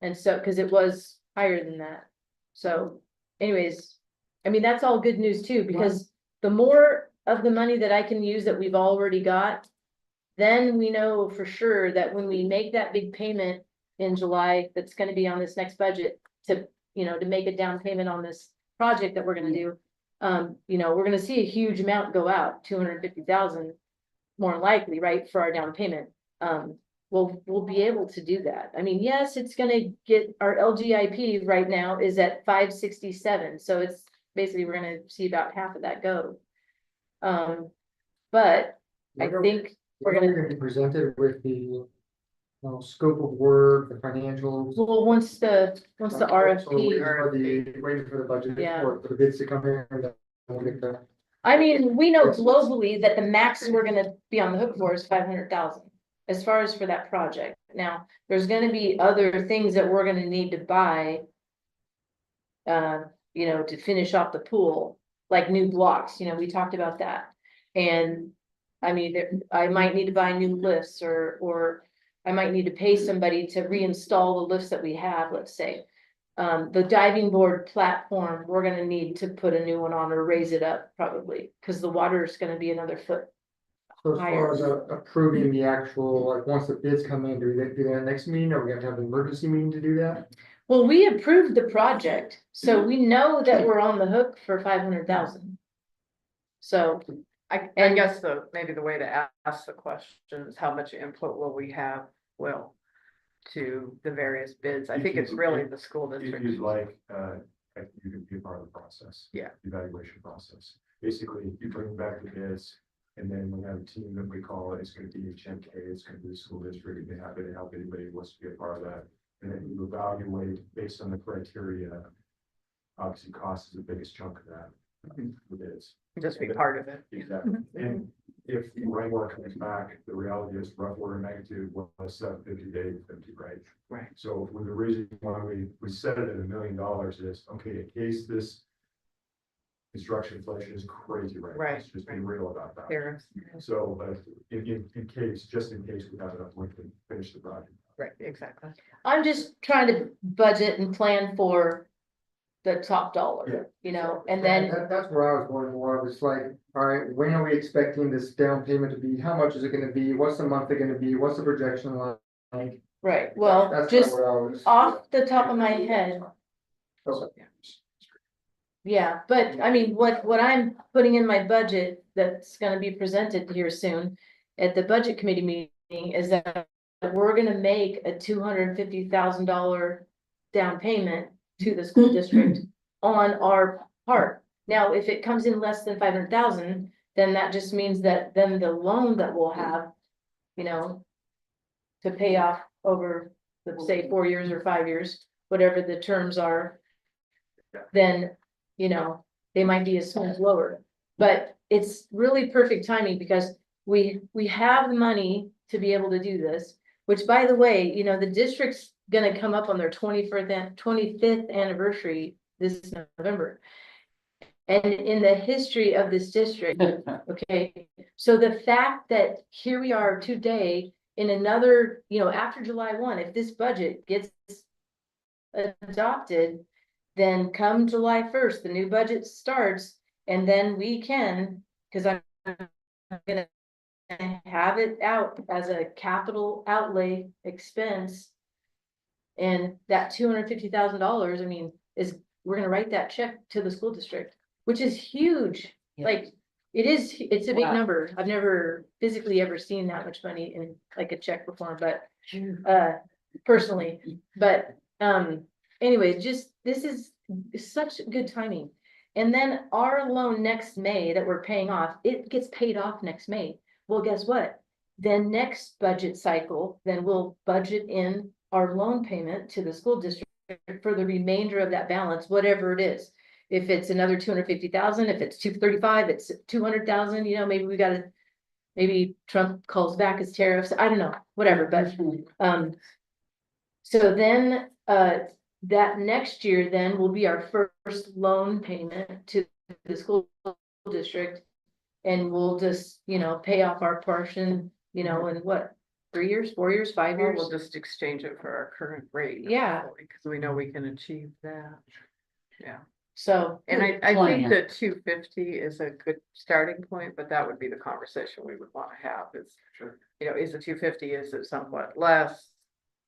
And so, because it was higher than that. So anyways, I mean, that's all good news too, because the more of the money that I can use that we've already got, then we know for sure that when we make that big payment in July, that's going to be on this next budget to, to make a down payment on this project that we're going to do. We're going to see a huge amount go out, 250,000 more likely, right, for our down payment. We'll be able to do that. I mean, yes, it's gonna get our LGIP right now is at 567. So it's basically, we're gonna see about half of that go. But I think we're gonna be presented with the scope of work, the financials. well, once the So RFP, waiting for the budget Yeah. for the bids to come in. And then we'll get the. I mean, we know globally that the max we're gonna be on the hook for is 500,000 as far as for that project. Now, there's gonna be other things that we're gonna need to buy, to finish off the pool, like new blocks, we talked about that. And I mean, I might need to buy new lifts or I might need to pay somebody to reinstall the lifts that we have, let's say. The diving board platform, we're gonna need to put a new one on or raise it up probably, because the water is gonna be another foot. So as far as approving the actual, like, once the bids come in, do we do that next meeting, or we have to have an emergency meeting to do that? Well, we approved the project, so we know that we're on the hook for 500,000. So, I And- guess maybe the way to ask the question is how much input will we have will to the various bids. I think it's really the school If district. you'd like, you can be a part of the process. Yeah. Evaluation process. Basically, you bring back the bids, and then we have a team that we call it, it's gonna be HMK, it's gonna be the school district, they're happy to help anybody who wants to be a part of that. And then you evaluate based on the criteria. Obviously, cost is the biggest chunk of that. The bids. Just be part of it. Exactly. And if Wrangler comes back, the reality is rough order of magnitude was 750 to 850, right? Right. So with the reason why we set it at $1 million is, okay, in case this construction inflation is crazy right now, Right, let's just be right. real about that. There, So, in case, just in case we have enough money to finish the project. right, exactly. I'm just trying to budget and plan for the top Yeah. dollar, you know, and then, That's where I was going more, of. It's like, all right, when are we expecting this down payment to be? How much is it gonna be? What's the monthly gonna be? What's the projection like? right, well, That's just kinda where I was. off the top of my head, Okay. yeah, but I mean, what I'm putting in my budget that's gonna be presented here soon at the budget committee meeting is that we're gonna make a $250,000 down payment to the school district on our part. Now, if it comes in less than 500,000, then that just means that then the loan that we'll have, you know, to pay off over, let's say, 4 years or 5 years, whatever the terms are, then, you know, they might be a small lower. But it's really perfect timing because we have the money to be able to do this, which, by the way, you know, the district's gonna come up on their 25th anniversary this November. And in the history of this district, okay, so the fact that here we are today in another, you know, after July 1, if this budget gets adopted, then come July 1st, the new budget starts, and then we can, because I'm gonna have it out as a capital outlay expense. And that $250,000, I mean, we're gonna write that check to the school district, which is huge. Yeah. Like, it's a big Wow. number. I've never physically ever seen that much money in like a check before, but personally, but anyway, just this is such good timing. And then our loan next May that we're paying off, it gets paid off next May. Well, guess what? Then next budget cycle, then we'll budget in our loan payment to the school district for the remainder of that balance, whatever it is. If it's another 250,000, if it's 235, it's 200,000, you know, maybe Trump calls back his tariffs, I don't know, whatever, but so then, that next year then will be our first loan payment to the school district. And we'll just, you know, pay off our portion, you know, in what, 3 years, 4 years, 5 years? We'll just exchange it for our current rate. Yeah. Because we know we can achieve that. Yeah. So, And I think plan. that 250 is a good starting point, but that would be the conversation we would want to have is, you know, is it 250, is it somewhat less?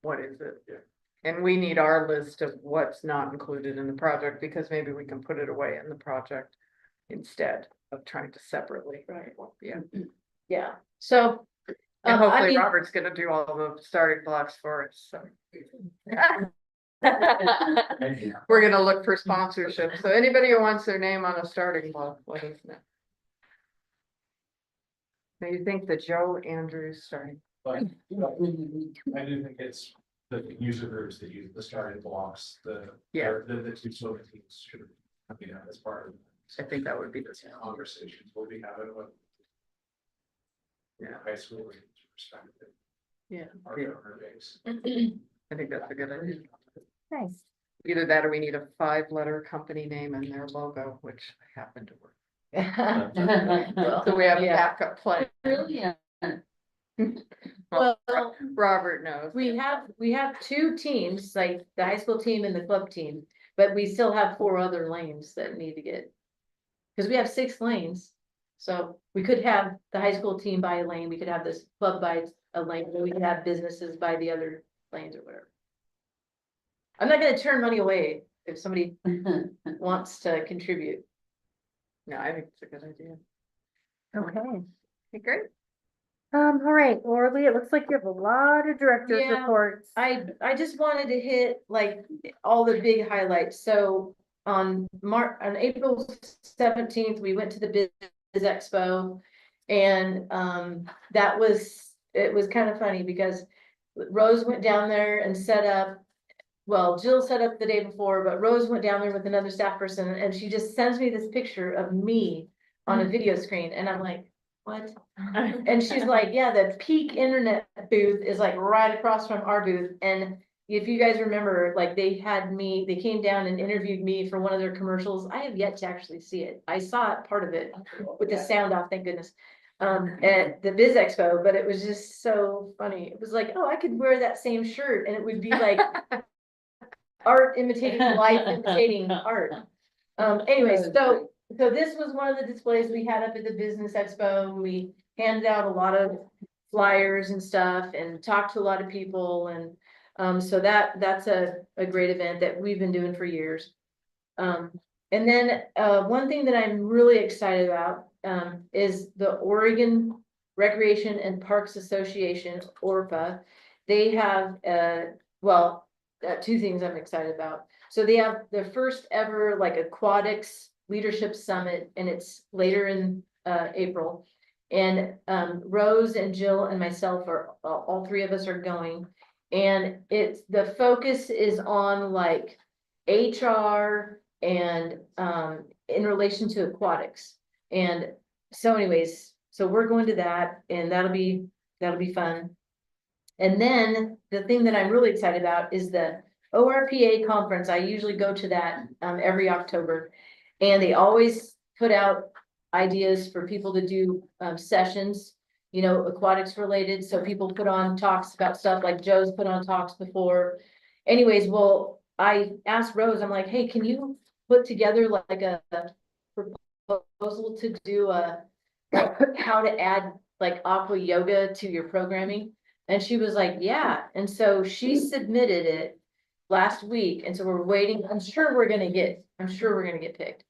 What is it? Yeah. And we need our list of what's not included in the project, because maybe we can put it away in the project instead of trying to separately. Right. Yeah. yeah, so. And I hopefully mean- Robert's gonna do all the starting blocks for it, so. We're gonna look for sponsorship, so anybody who wants their name on a starting block, let us know. Now you think the Joe Andrews starting, But I do think it's the user groups that use the starting blocks, Yeah. the two swimming teams should, you know, as part of. I think that would be the. Conversations we'll be having with. Yeah. High school perspective. Yeah. Our donor base. I think that's a good idea. Nice. Either that or we need a 5-letter company name and their logo, which I happen to work. So we have a Yeah. backup plan. Brilliant. Well, Robert knows. we have 2 teams, like the high school team and the club team, but we still have 4 other lanes that need to get. Because we have 6 lanes, so we could have the high school team by a lane, we could have this club by a lane, or we could have businesses by the other lanes or whatever. I'm not gonna turn money away if somebody wants to contribute. No, I think it's a good idea. Okay. Okay, great. All right, Lorlee, it looks like you have a lot of director's Yeah, reports. I just wanted to hit like all the big highlights. So on April 17th, we went to the Biz Expo. And it was kind of funny because Rose went down there and set up. Well, Jill set up the day before, but Rose went down there with another staff person and she just sends me this picture of me on a video screen and I'm like, what? And she's like, yeah, the peak internet booth is like right across from our booth. And if you guys remember, like they came down and interviewed me for one of their commercials. I have yet to actually see it. I saw it, part of it with the sound off, thank goodness. At the Biz Expo, but it was just so funny. It was like, oh, I could wear that same shirt and it would be like art imitating life, imitating art. Anyways, so this was one of the displays we had up at the Business Expo. We handed out a lot of flyers and stuff and talked to a lot of people. And so that's a great event that we've been doing for years. And then one thing that I'm really excited about is the Oregon Recreation and Parks Association, ORPA. They have two things I'm excited about. So they have their first ever like Aquatics Leadership Summit, and it's later in April. And Rose and Jill and myself are all three of us are going, and the focus is on like HR and in relation to aquatics. And so anyways, so we're going to that, and that'll be fun. And then the thing that I'm really excited about is the ORPA conference. I usually go to that every October, and they always put out ideas for people to do sessions, you know, aquatics related. So people put on talks about stuff like Joe's put on talks before. Anyways, well, I asked Rose, I'm like, hey, can you put together like a proposal to do how to add like aqua yoga to your programming? And she was like, yeah. And so she submitted it last week. And so we're waiting. I'm sure we're gonna get picked.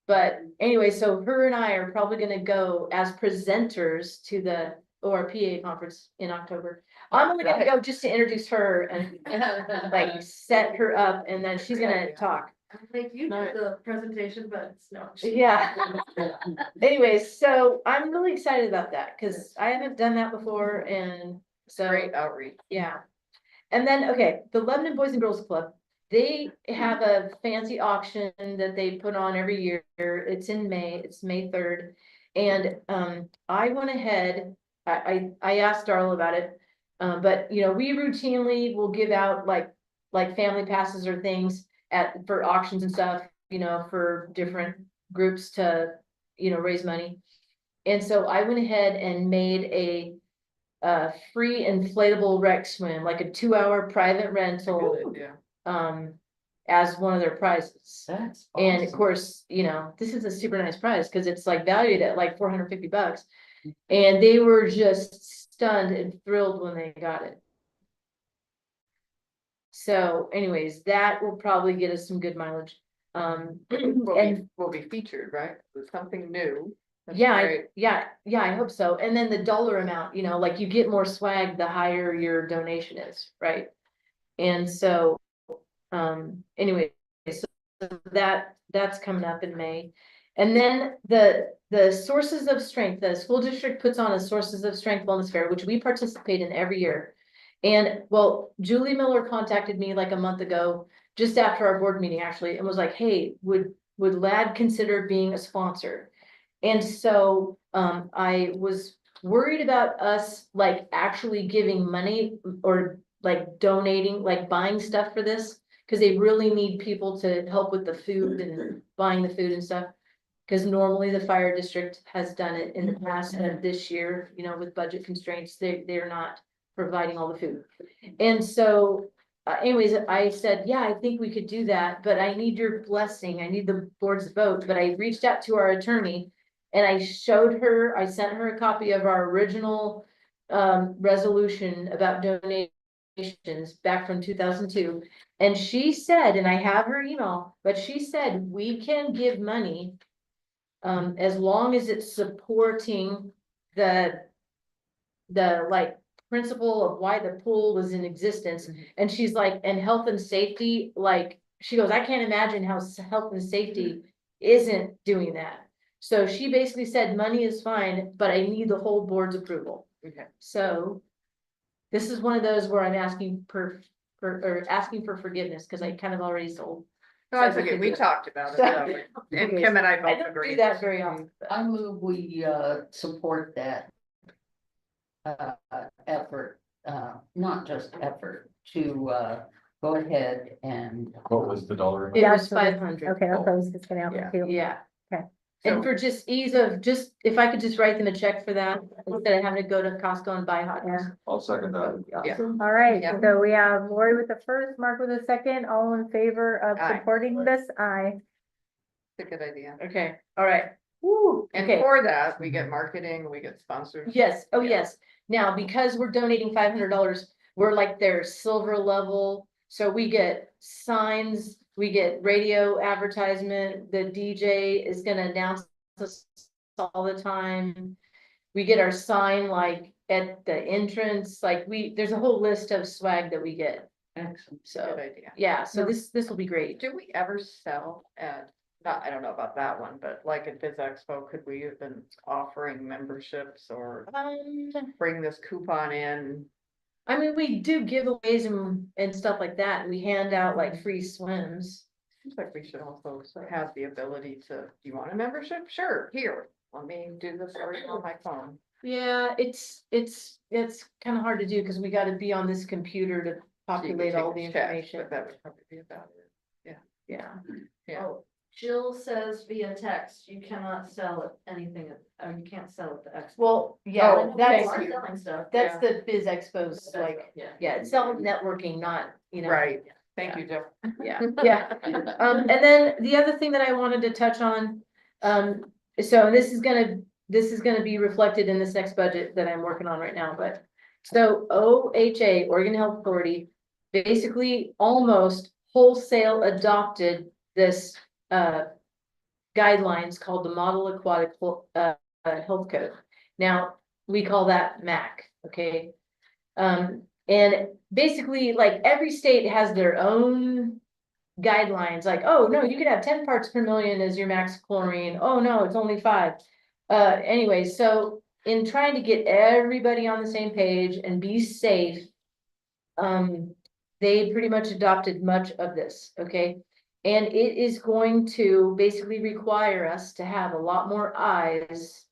But anyway, so her and I are probably gonna go as presenters to the ORPA conference in October. I'm only gonna go just to introduce her and like set her up, and then she's gonna talk. Like you did the presentation, but it's not. Yeah. Anyways, so I'm really excited about that because I haven't done that before, and so Great outreach. yeah. And then, okay, the Lebanon Boys and Girls Club, they have a fancy auction that they put on every year. It's in May, it's May 3rd. And I went ahead, I asked Darla about it. But you know, we routinely will give out like family passes or things for auctions and stuff, you know, for different groups to, you know, raise money. And so I went ahead and made a free inflatable rec swim, like a 2-hour private rental, as one of their prizes. That's And of course, you know, this is a super nice prize because it's like valued at like $450. And they were just stunned and thrilled when they got it. So anyways, that will probably get us some good mileage. We'll be featured, right? With something new. That's Yeah, great. yeah, I hope so. And then the dollar amount, you know, like you get more swag the higher your donation is, right? And so, anyway, so that's coming up in May. And then the Sources of Strength, the school district puts on a Sources of Strength Wellness Fair, which we participate in every year. And well, Julie Miller contacted me like a month ago, just after our board meeting actually, and was like, hey, would LAD consider being a sponsor? And so I was worried about us like actually giving money or like donating, like buying stuff for this, because they really need people to help with the food and buying the food and stuff. Because normally the fire district has done it in the past, and this year, you know, with budget constraints, they're not providing all the food. And so anyways, I said, yeah, I think we could do that, but I need your blessing. I need the board's vote. But I reached out to our attorney and I sent her a copy of our original resolution about donations back from 2002. And she said, and I have her email, but she said, we can give money as long as it's supporting the the like principle of why the pool was in existence. And she's like, and health and safety, like, she goes, I can't imagine how health and safety isn't doing that. So she basically said, money is fine, but I need the whole board's approval. Okay. So this is one of those where I'm asking or asking for forgiveness, because I kind of already sold. No, that's okay, we talked about it, so, and Kim and I I both don't agree. do that very often. but- I move we, support that. Effort, not just effort, to, go ahead and. What was the dollar? amount? It was so that's- 500. Okay, that's what I was just gonna Yeah. ask too. Yeah. Okay. And So- for just ease of, just, if I could just write them a check for that, instead of having to go to Costco and buy hot dogs. I'll second that. That'd be awesome. All right, Yeah. so we have Lori with the first, Mark with the second, all in favor of Aye. supporting this? Aye. It's a good idea. Okay, all right. Woo, And okay. for that, we get marketing, we get sponsors. Yes, oh, Yeah. yes. Now, because we're donating $500, we're like their silver level. So we get signs, we get radio advertisement, the DJ is gonna announce us all the time. We get our sign like at the entrance, like there's a whole list of swag that we get. Excellent. So, Good idea. yeah, so this will be great. Do we ever sell at, not, I don't know about that one, but like at Biz Expo, could we have been offering memberships or bring this coupon in? I mean, we do giveaways and stuff like that. We hand out like free swims. Seems like we should also have the ability to, do you want a membership? Sure, here, let me do this for you on my phone. Yeah, it's kind of hard to do because we got to be on this computer to So you could populate take all a the check, information. But that would probably be about it. Yeah. Yeah. Oh, Jill says via text, you cannot sell it anything, you can't sell it to Expo. Well, yeah, Oh, that's We're selling stuff. that's the Biz Expo's like, yeah, it's self networking, not, Right, thank you, Jeff. Yeah, yeah. And then the other thing that I wanted to touch on, so this is gonna be reflected in this next budget that I'm working on right now, but. So OHA, Oregon Health Authority, basically almost wholesale adopted this, guidelines called the Model Aquatic, Health Code. Now, we call that MAC, okay? And basically, like, every state has their own guidelines, like, oh, no, you could have 10 parts per million as your max chlorine. Oh, no, it's only 5. Anyway, so in trying to get everybody on the same page and be safe, they pretty much adopted much of this, okay? And it is going to basically require us to have a lot more eyes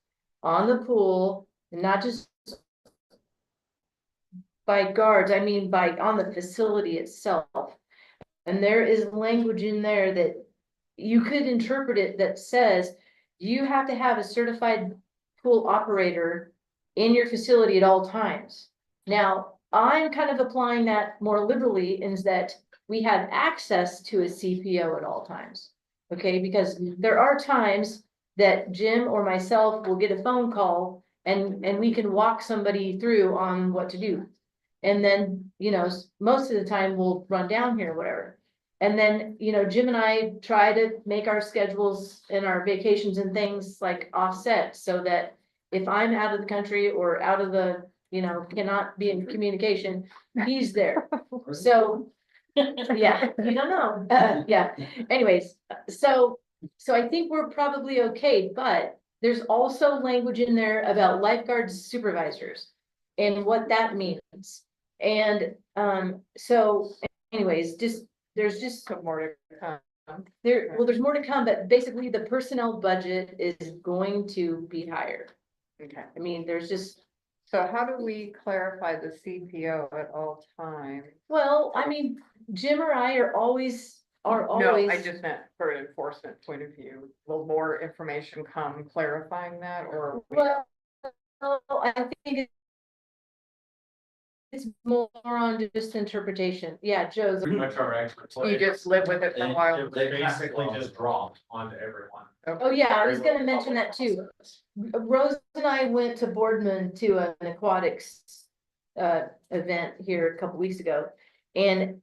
on the pool, and not just by guards, I mean by on the facility itself. And there is language in there that you could interpret it that says you have to have a certified pool operator in your facility at all times. Now, I'm kind of applying that more liberally in that we have access to a CPO at all times. Okay, because there are times that Jim or myself will get a phone call and we can walk somebody through on what to do. And then, you know, most of the time we'll run down here or whatever. And then, you know, Jim and I try to make our schedules and our vacations and things like offset so that if I'm out of the country or out of the, you know, cannot be in communication, he's there. So, yeah, you don't know. Yeah, anyways, so I think we're probably okay, but there's also language in there about lifeguards supervisors and what that means. And, so anyways, there's just Some more to come. there's more to come, but basically the personnel budget is going to be higher. Okay, I mean, there's just, so how do we clarify the CPO at all times? well, I mean, Jim or I are always. No, I just meant for an enforcement point of view. Will more information come clarifying that or? Well, I think it's more on just interpretation. Yeah, Joe's. Pretty much our experts. You just live with it for a while. They basically just dropped onto everyone. Oh, yeah, I was gonna mention that too. Rose and I went to Boardman to an aquatics event here a couple weeks ago. And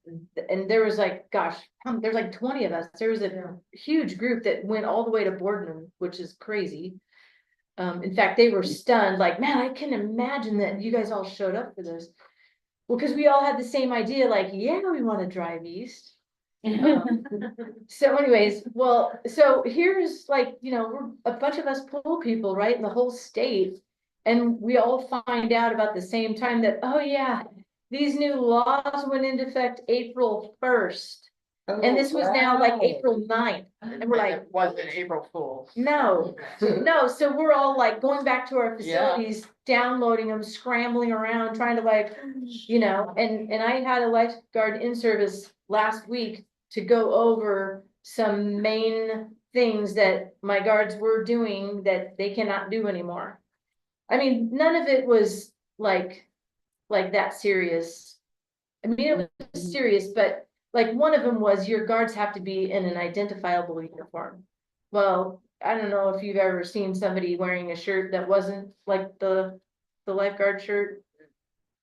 there was like, gosh, there's like 20 of us. There was a huge group that went all the way to Boardman, which is crazy. In fact, they were stunned, like, man, I can imagine that you guys all showed up for this. Well, because we all had the same idea, like, yeah, we want to drive east. So anyways, well, so here's like, we're a bunch of us pool people, right, in the whole state. And we all find out about the same time that, oh yeah, these new laws went into effect April 1st. And this was now like April 9th. And we're like, It wasn't April Fool's. no, no, so we're all like going back to our Yeah. facilities, downloading them, scrambling around, trying to like, and I had a lifeguard in service last week to go over some main things that my guards were doing that they cannot do anymore. I mean, none of it was like that serious. I mean, it was serious, but like one of them was your guards have to be in an identifiable uniform. Well, I don't know if you've ever seen somebody wearing a shirt that wasn't like the lifeguard shirt.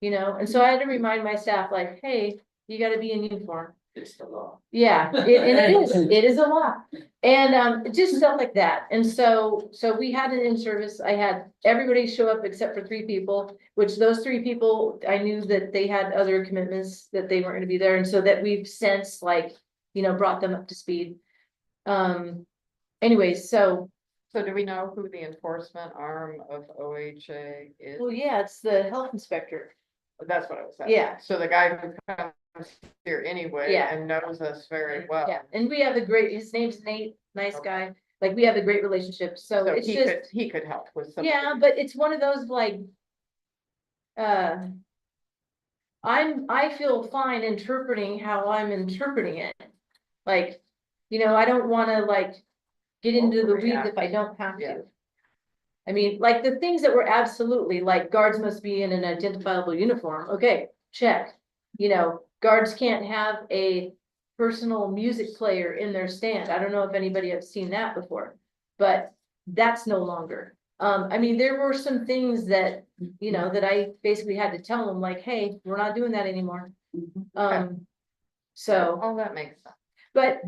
And so I had to remind my staff like, hey, you gotta be in uniform. It's the law. Yeah, and it is a lot. And just stuff like that. And so we had it in service. I had everybody show up except for 3 people, which those 3 people, I knew that they had other commitments that they weren't gonna be there. And so that we've since like, brought them up to speed. Anyways, so So do we know who the enforcement arm of OHA is? well, yeah, it's the health inspector. That's what I was saying. Yeah. So the guy who comes here anyway Yeah. and knows us very well. Yeah, and we have his name's Nate, nice guy. Like we have a great relationship. So So it's he just. could help with some. Yeah, but it's one of those like. I feel fine interpreting how I'm interpreting it. Like, I don't wanna like get into the weeds if I don't have Yeah. to. I mean, like the things that were absolutely like guards must be in an identifiable uniform. Okay, check. Guards can't have a personal music player in their stand. I don't know if anybody has seen that before, but that's no longer. I mean, there were some things that, that I basically had to tell them like, hey, we're not doing that anymore. So, Oh, that makes sense.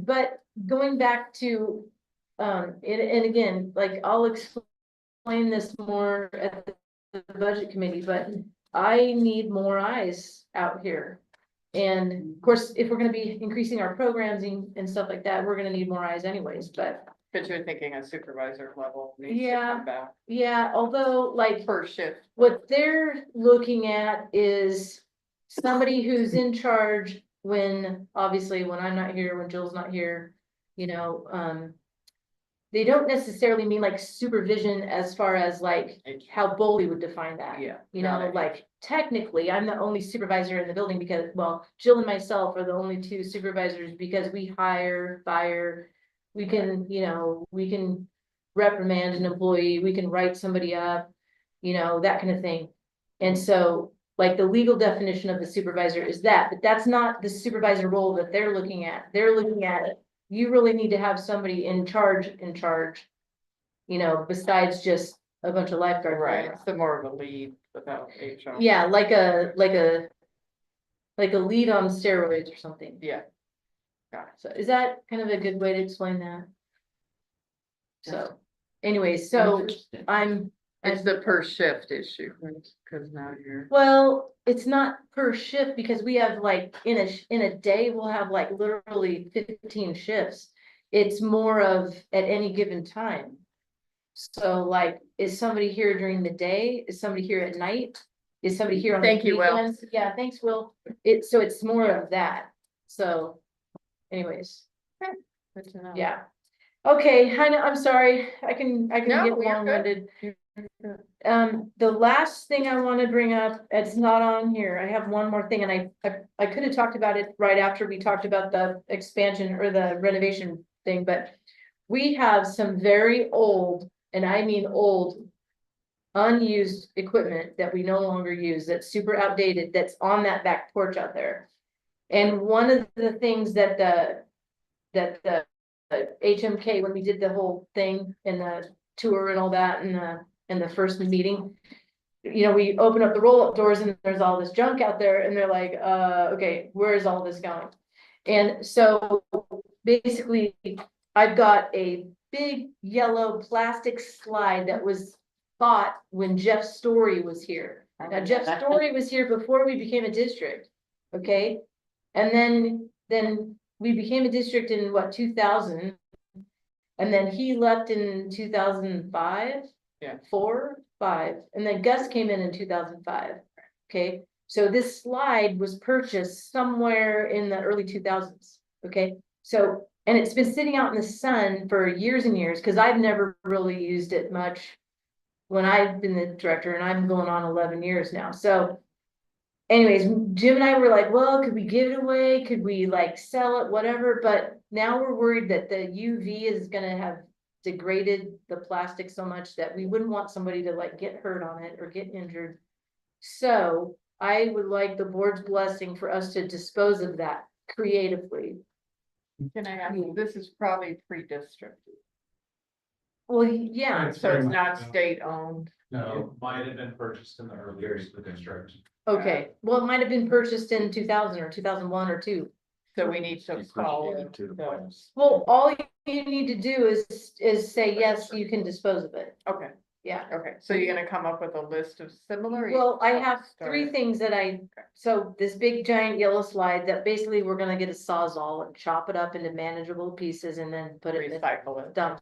but going back to, and again, like I'll explain this more at the budget committee, but I need more eyes out here. And of course, if we're gonna be increasing our programs and stuff like that, we're gonna need more eyes anyways, but. But you're thinking a supervisor level needs to Yeah. come back Yeah, although like per shift. what they're looking at is somebody who's in charge obviously when I'm not here, when Jill's not here, they don't necessarily mean like supervision as far as like how Boley would define that. Yeah. Like technically, I'm the only supervisor in the building because, well, Jill and myself are the only 2 supervisors because we hire, fire. We can, we can reprimand an employee, we can write somebody up, that kind of thing. And so like the legal definition of the supervisor is that, but that's not the supervisor role that they're looking at. They're looking at, you really need to have somebody in charge, besides just a bunch of lifeguards. Right, it's the more of a lead without HR. Yeah, like a lead on steroids or something. Yeah. So is that kind of a good way to explain that? So anyways, so It's the per shift issue, because now you're. well, it's not per shift because we have like in a day, we'll have like literally 15 shifts. It's more of at any given time. So like, is somebody here during the day? Is somebody here at night? Is somebody here on the Thank you, Will. weekends? Yeah, thanks, Will. So it's more of that. So anyways, Good to know. yeah. Okay, I'm sorry. I can No, get you're good. long-winded. The last thing I want to bring up, it's not on here. I have one more thing and I could have talked about it right after we talked about the expansion or the renovation thing, but we have some very old, and I mean old, unused equipment that we no longer use, that's super outdated, that's on that back porch out there. And one of the things that the HMK, when we did the whole thing and the tour and all that in the first meeting, we open up the roll-up doors and there's all this junk out there and they're like, okay, where is all this going? And so basically I've got a big yellow plastic slide that was bought when Jeff Story was here. Now, Jeff Story was here before we became a district, okay? And then we became a district in what, 2000? And then he left in 2005? Yeah. 4, 5, and then Gus came in 2005, okay? So this slide was purchased somewhere in the early 2000s, okay? So, and it's been sitting out in the sun for years and years, because I've never really used it much when I've been the director, and I'm going on 11 years now, so. Anyways, Jim and I were like, well, could we give it away? Could we like sell it, whatever? But now we're worried that the UV is gonna have degraded the plastic so much that we wouldn't want somebody to like get hurt on it or get injured. So I would like the board's blessing for us to dispose of that creatively. Can I ask, you, this is probably pre-district, Well, yeah, so it's not state owned. No, it might have been purchased in the early years of the district. okay. Well, it might have been purchased in 2000 or 2001 or 2. So we need to follow To the the, plans. Well, all you need to do is say, yes, you can dispose of it. okay, Yeah. okay, so you're gonna come up with a list of similar? or you Well, I just have start 3 it? things that so this big giant yellow slide that basically we're gonna get a Sawzall and chop it up into manageable pieces and then put it in the Recycle it. dump.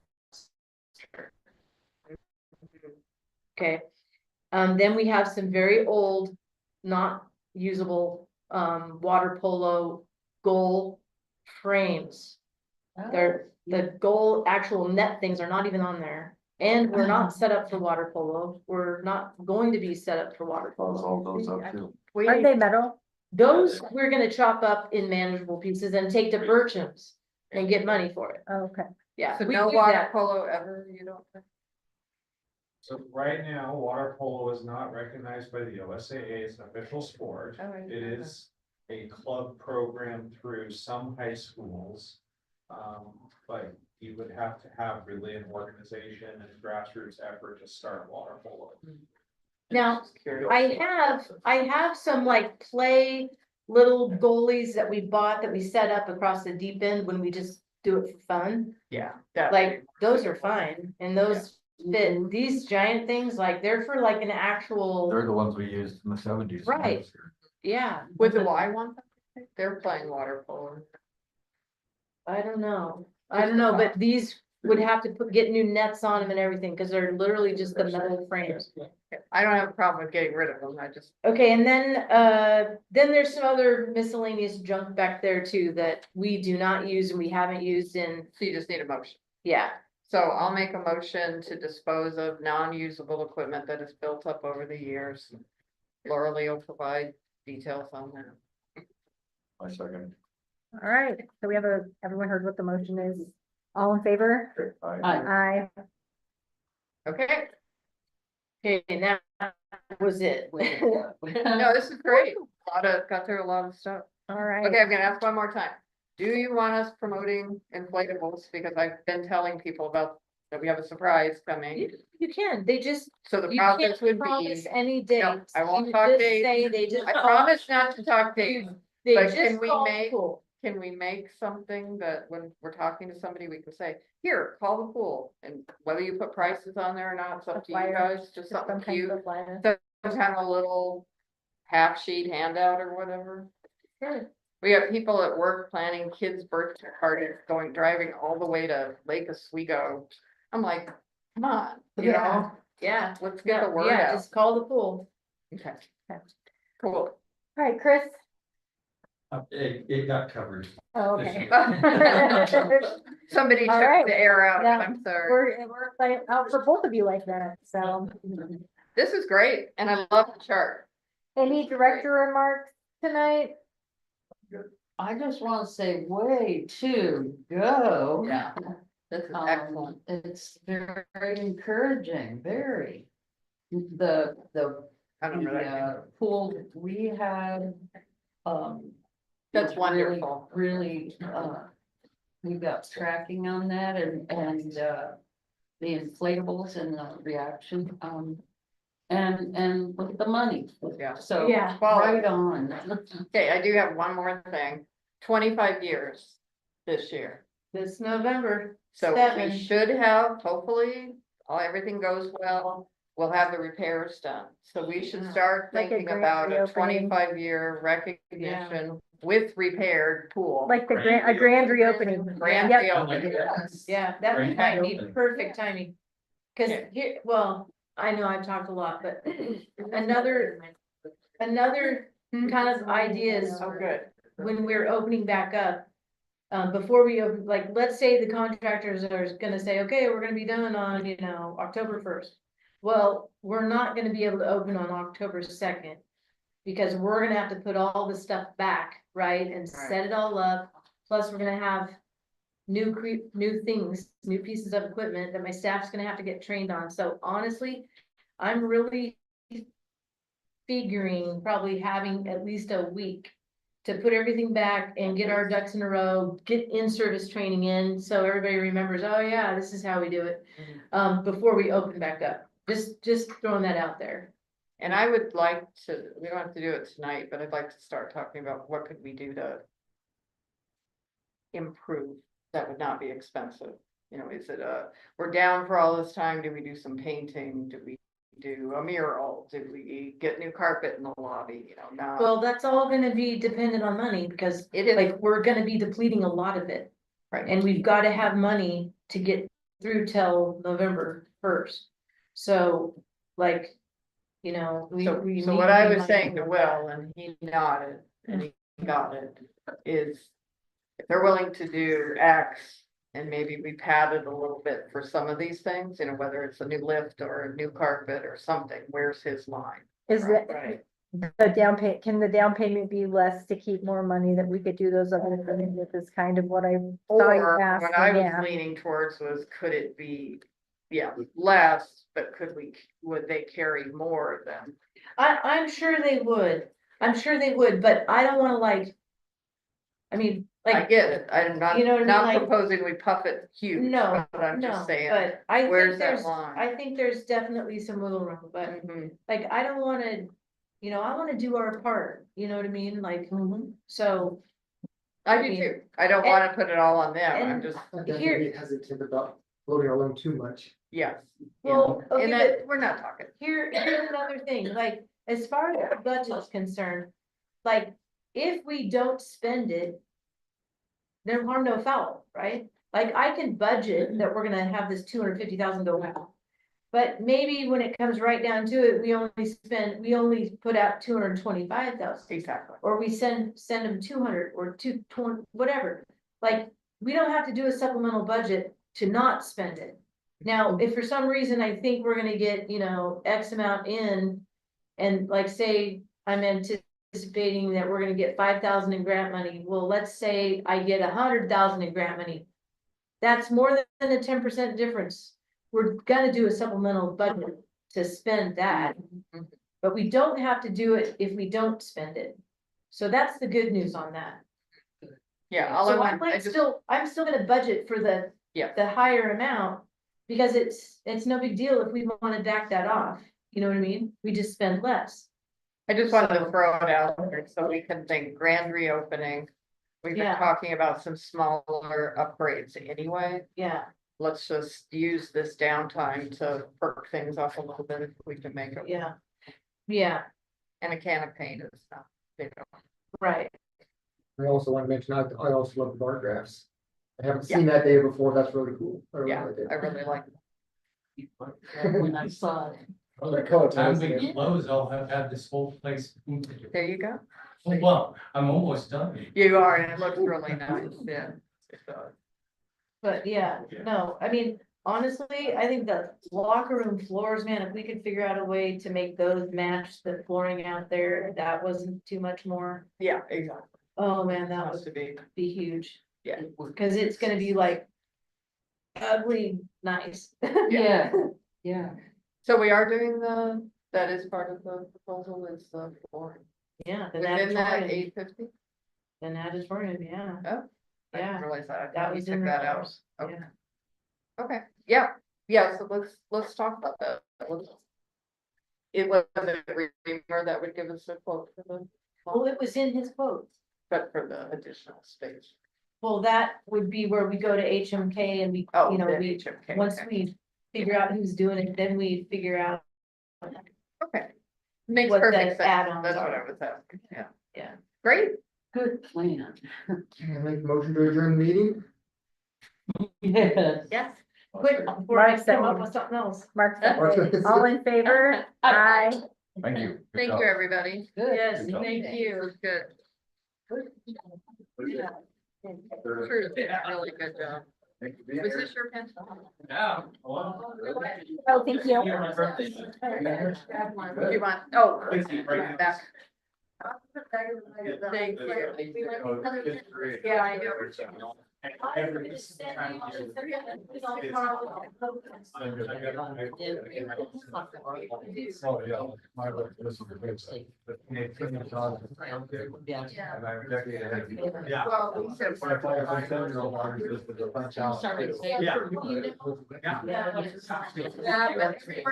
Okay, then we have some very old, not usable, water polo goal frames. They're, the goal actual net things are not even on there. And we're not set up for water polo. We're not going to be set up for water Close polo. all those up too. We Are need- they metal? Those we're gonna chop up in manageable pieces and take to Bircham's and get money for it. Okay. Yeah. So we no do water that. polo ever, you don't think? So right now, water polo is not recognized by the OSAA as an official sport. Oh, right. It is a club program through some high schools. But you would have to have really an organization and grassroots effort to start water polo. Now, Just curious. I have some like play little goalies that we bought that we set up across the deep end when we just do it for fun. Yeah. that- Like, those are fine and those fit. These giant things, like, they're for like an actual, They're the ones we used in the 70s. Right. yeah. Would the Y want them? They're playing water polo. I don't know, but these would have to get new nets on them and everything, because they're literally just the metal frames. I don't have a problem with getting rid of them, I just, Okay, and then there's some other miscellaneous junk back there too that we do not use and we haven't used in, so you just need a motion. yeah. So I'll make a motion to dispose of non-usable equipment that is built up over the years. Lorlee will provide details on that. My second. All right. So we have everyone heard what the motion is. All in favor? Aye. Okay, Okay, now that was it. no, this is great. Got through a lot of stuff. All right. Okay, I'm gonna ask one more time. Do you want us promoting inflatables? Because I've been telling people about that we have a surprise coming. You can, they just, So the you can't process would promise be, any dates. I won't You talk just dates. say they just. I promise not to talk dates. They but just can we call make- pool. Can we make something that when we're talking to somebody, we can say, here, call the pool, and whether you put prices on there or not, it's up to you flyer, guys, just Some something kind cute. of flyer. Some kind of a little half sheet handout or whatever. Sure. We have people at work planning kids' birthday parties, driving all the way to Lake Oswego. I'm like, come on, you know, Yeah, let's get the word yeah, out. just call the pool. Okay. Cool. All right, Chris. It got covered. Oh, okay. Somebody All took right. the air out, Yeah. I'm sorry. We're like out for both of you like that, so. This is great, and I love the chart. Any director remarks tonight? I just want to say, way to go. Yeah. This is excellent. It's very encouraging, very. The I don't know that. pool we had, That's was wonderful. Really, we got tracking on that and, the inflatables and the reaction, and with the money. Yeah. So, Yeah. right on. Okay, I do have one more thing. 25 years this year. This November. So we 7. should have, hopefully, everything goes well. we'll have the repairs done. So we should start Like a thinking grand about a reopening. 25-year recognition with repaired pool. Like the a grand reopening. Grand Yep. reopening, yes. Yeah, that Right. might be perfect timing. Cause Yeah. here, well, I know I've talked a lot, but another kind of ideas Oh, good. when we're opening back up. Before we open, like, let's say the contractors are gonna say, okay, we're gonna be done on, October 1st. Well, we're not gonna be able to open on October 2nd. Because we're gonna have to put all the stuff back, right, and set it all up. Plus, we're gonna have new things, new pieces of equipment that my staff's gonna have to get trained on. So honestly, I'm really figuring probably having at least a week to put everything back and get our ducks in a row, get in-service training in, so everybody remembers, oh yeah, this is how we do it. Before we open back up, just throwing that out there. And I would like to, we don't have to do it tonight, but I'd like to start talking about what could we do to improve, that would not be expensive. Is it we're down for all this time, do we do some painting, do we do a mural, do we get new carpet in the lobby, now. Well, that's all gonna be dependent on money, because It is, like, we're gonna be depleting a lot of it. right, And we've gotta have money to get through till November 1st. So, like, we so need what I was money. saying to Will, and he nodded, and he got it, is if they're willing to do X, and maybe we padded a little bit for some of these things, whether it's a new lift or a new carpet or something, where's his line? Is Right, that, right. the can the down payment be less to keep more money that we could do those other things? This is kind of what I saw you Or ask. what I was yeah. leaning towards was, could it be, less, but would they carry more than? I'm sure they would. I'm sure they would, but I don't wanna I mean, I like, get it, I'm not, you know what I mean, not like- proposing we puff it huge, no, but I'm no, just saying, but I where's think that there's, line? I think there's definitely some wiggle room, but Mhm. like, I don't wanna, I wanna do our part, you know what I mean, like, so. I I do mean, too, I don't and- wanna put it all on them, I'm and- just, I'm Here- definitely hesitant about floating our loan too much. yes. Well, okay, And but that, we're not talking, here's another thing, like, as far as the budget's concerned, like, if we don't spend it, no harm, no foul, right? Like, I can budget that we're gonna have this 250,000 go out. But maybe when it comes right down to it, we only put out 225,000. exactly. Or we send them 200 or 220, whatever. Like, we don't have to do a supplemental budget to not spend it. Now, if for some reason I think we're gonna get, X amount in, and like, say, I'm anticipating that we're gonna get 5,000 in grant money, well, let's say I get 100,000 in grant money. That's more than a 10% difference. We're gonna do a supplemental budget to spend that. But we don't have to do it if we don't spend it. So that's the good news on that. Yeah, all I So want, I just, I'm still gonna budget for the higher amount. Because it's no big deal if we wanna back that off, you know what I mean? We just spend less. I just wanted to throw it out there so we can think grand reopening. We've been Yeah. talking about some smaller upgrades anyway. Yeah, Let's just use this downtime to perk things up a little bit if we can make it. yeah, yeah, And a can of paint is not, right. I also want to mention, I also love the bar graphs. I haven't seen that day before, that's really cool. really yeah, like it. I really like. When I saw it. I like color Time codes we there. get closed, I'll have had this whole place. There you go. Well, I'm almost done. You are, and it looks really nice, yeah. But yeah, no, I mean, honestly, I think the locker room floors, man, if we could figure out a way to make those match the flooring out there, that wasn't too much more. Yeah, exactly. Oh, man, that Has would to be, be huge, yeah. cause it's gonna be like ugly, nice. Yeah, yeah. So we are doing that is part of the proposal is the flooring. Yeah, the Within that natatorium, 850? the natatorium, yeah, Oh. I Yeah, didn't realize that. that We was took in that there. out. Okay. Yeah. Okay, yeah, so let's talk about that. It was a reamer that would give us a quote for the, Well, it was in his quotes. but for the additional space. Well, that would be where we go to HMK and we, Oh, we, the HMK, once okay. we figure out who's doing it, then we figure out Okay. Makes What the perfect sense. add-ons That's what are. I was asking. Yeah. Yeah. Great. Good plan. Can I make a motion to adjourn the meeting? Yes. Yes. Quick, before I Mark come up second. with something else. Mark, second. All in favor? Aye. Thank you. Good Thank job. you, everybody. Yes, Good job. thank you. It was good. True, really good job. Was this your pen? Yeah. Oh, thank you. Do you want, oh, back. Thank you. Yeah, I know. Oh, yeah. My this is the big side. But it couldn't have gone. And I'm a decade ahead of you. Yeah. Well, we said. When I thought I was 10-year-old, I was just a bunch out. Yeah, but where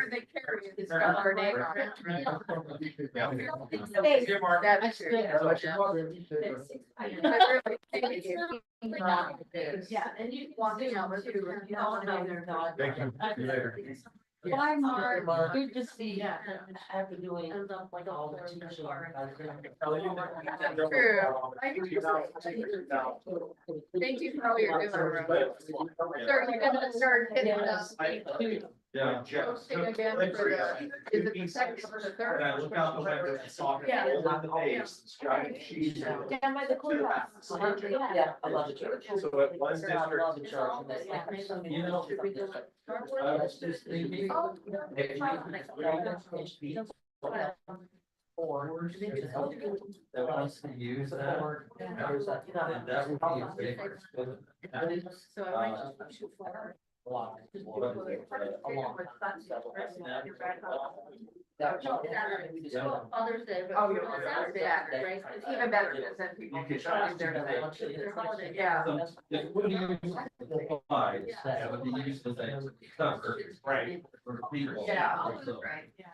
they carry it, it's got our name on it. That's true. Yeah, and you walking out with you. Thank you. See you later. Bye, Mark. Good to see you. Yeah. After doing. Ends up like all the teachers are. True. I do. Thank you for all you're doing. Sir, you're gonna start hitting us. Yeah. Posting again for the, is it the second or the third? And I look out the window and saw him Yeah. holding the base, and striding cheese. Down by the courthouse. Yeah, I love it. So it was district. It's all that, yeah. You know, I was just thinking. Oh, If you- Or. That wants to use that. And that would be a favor. So I might just shoot forward. Father's Day, but. Oh, yeah, Saturday, yeah. right? It's even better because then people can show up there today. Yeah. What do you use the supplies? What do you use the things? Right. For people. Yeah. So- Right, yeah.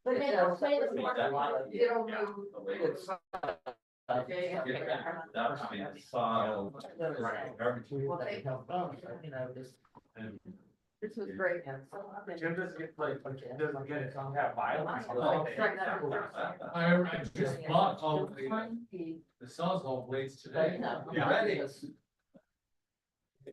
But then I'll say this one. It'll move. That's I mean, sod, garbage. And This was great. Jim doesn't get doesn't get it, have violence. I just bought all the sawzall blades today. Yeah. Ready.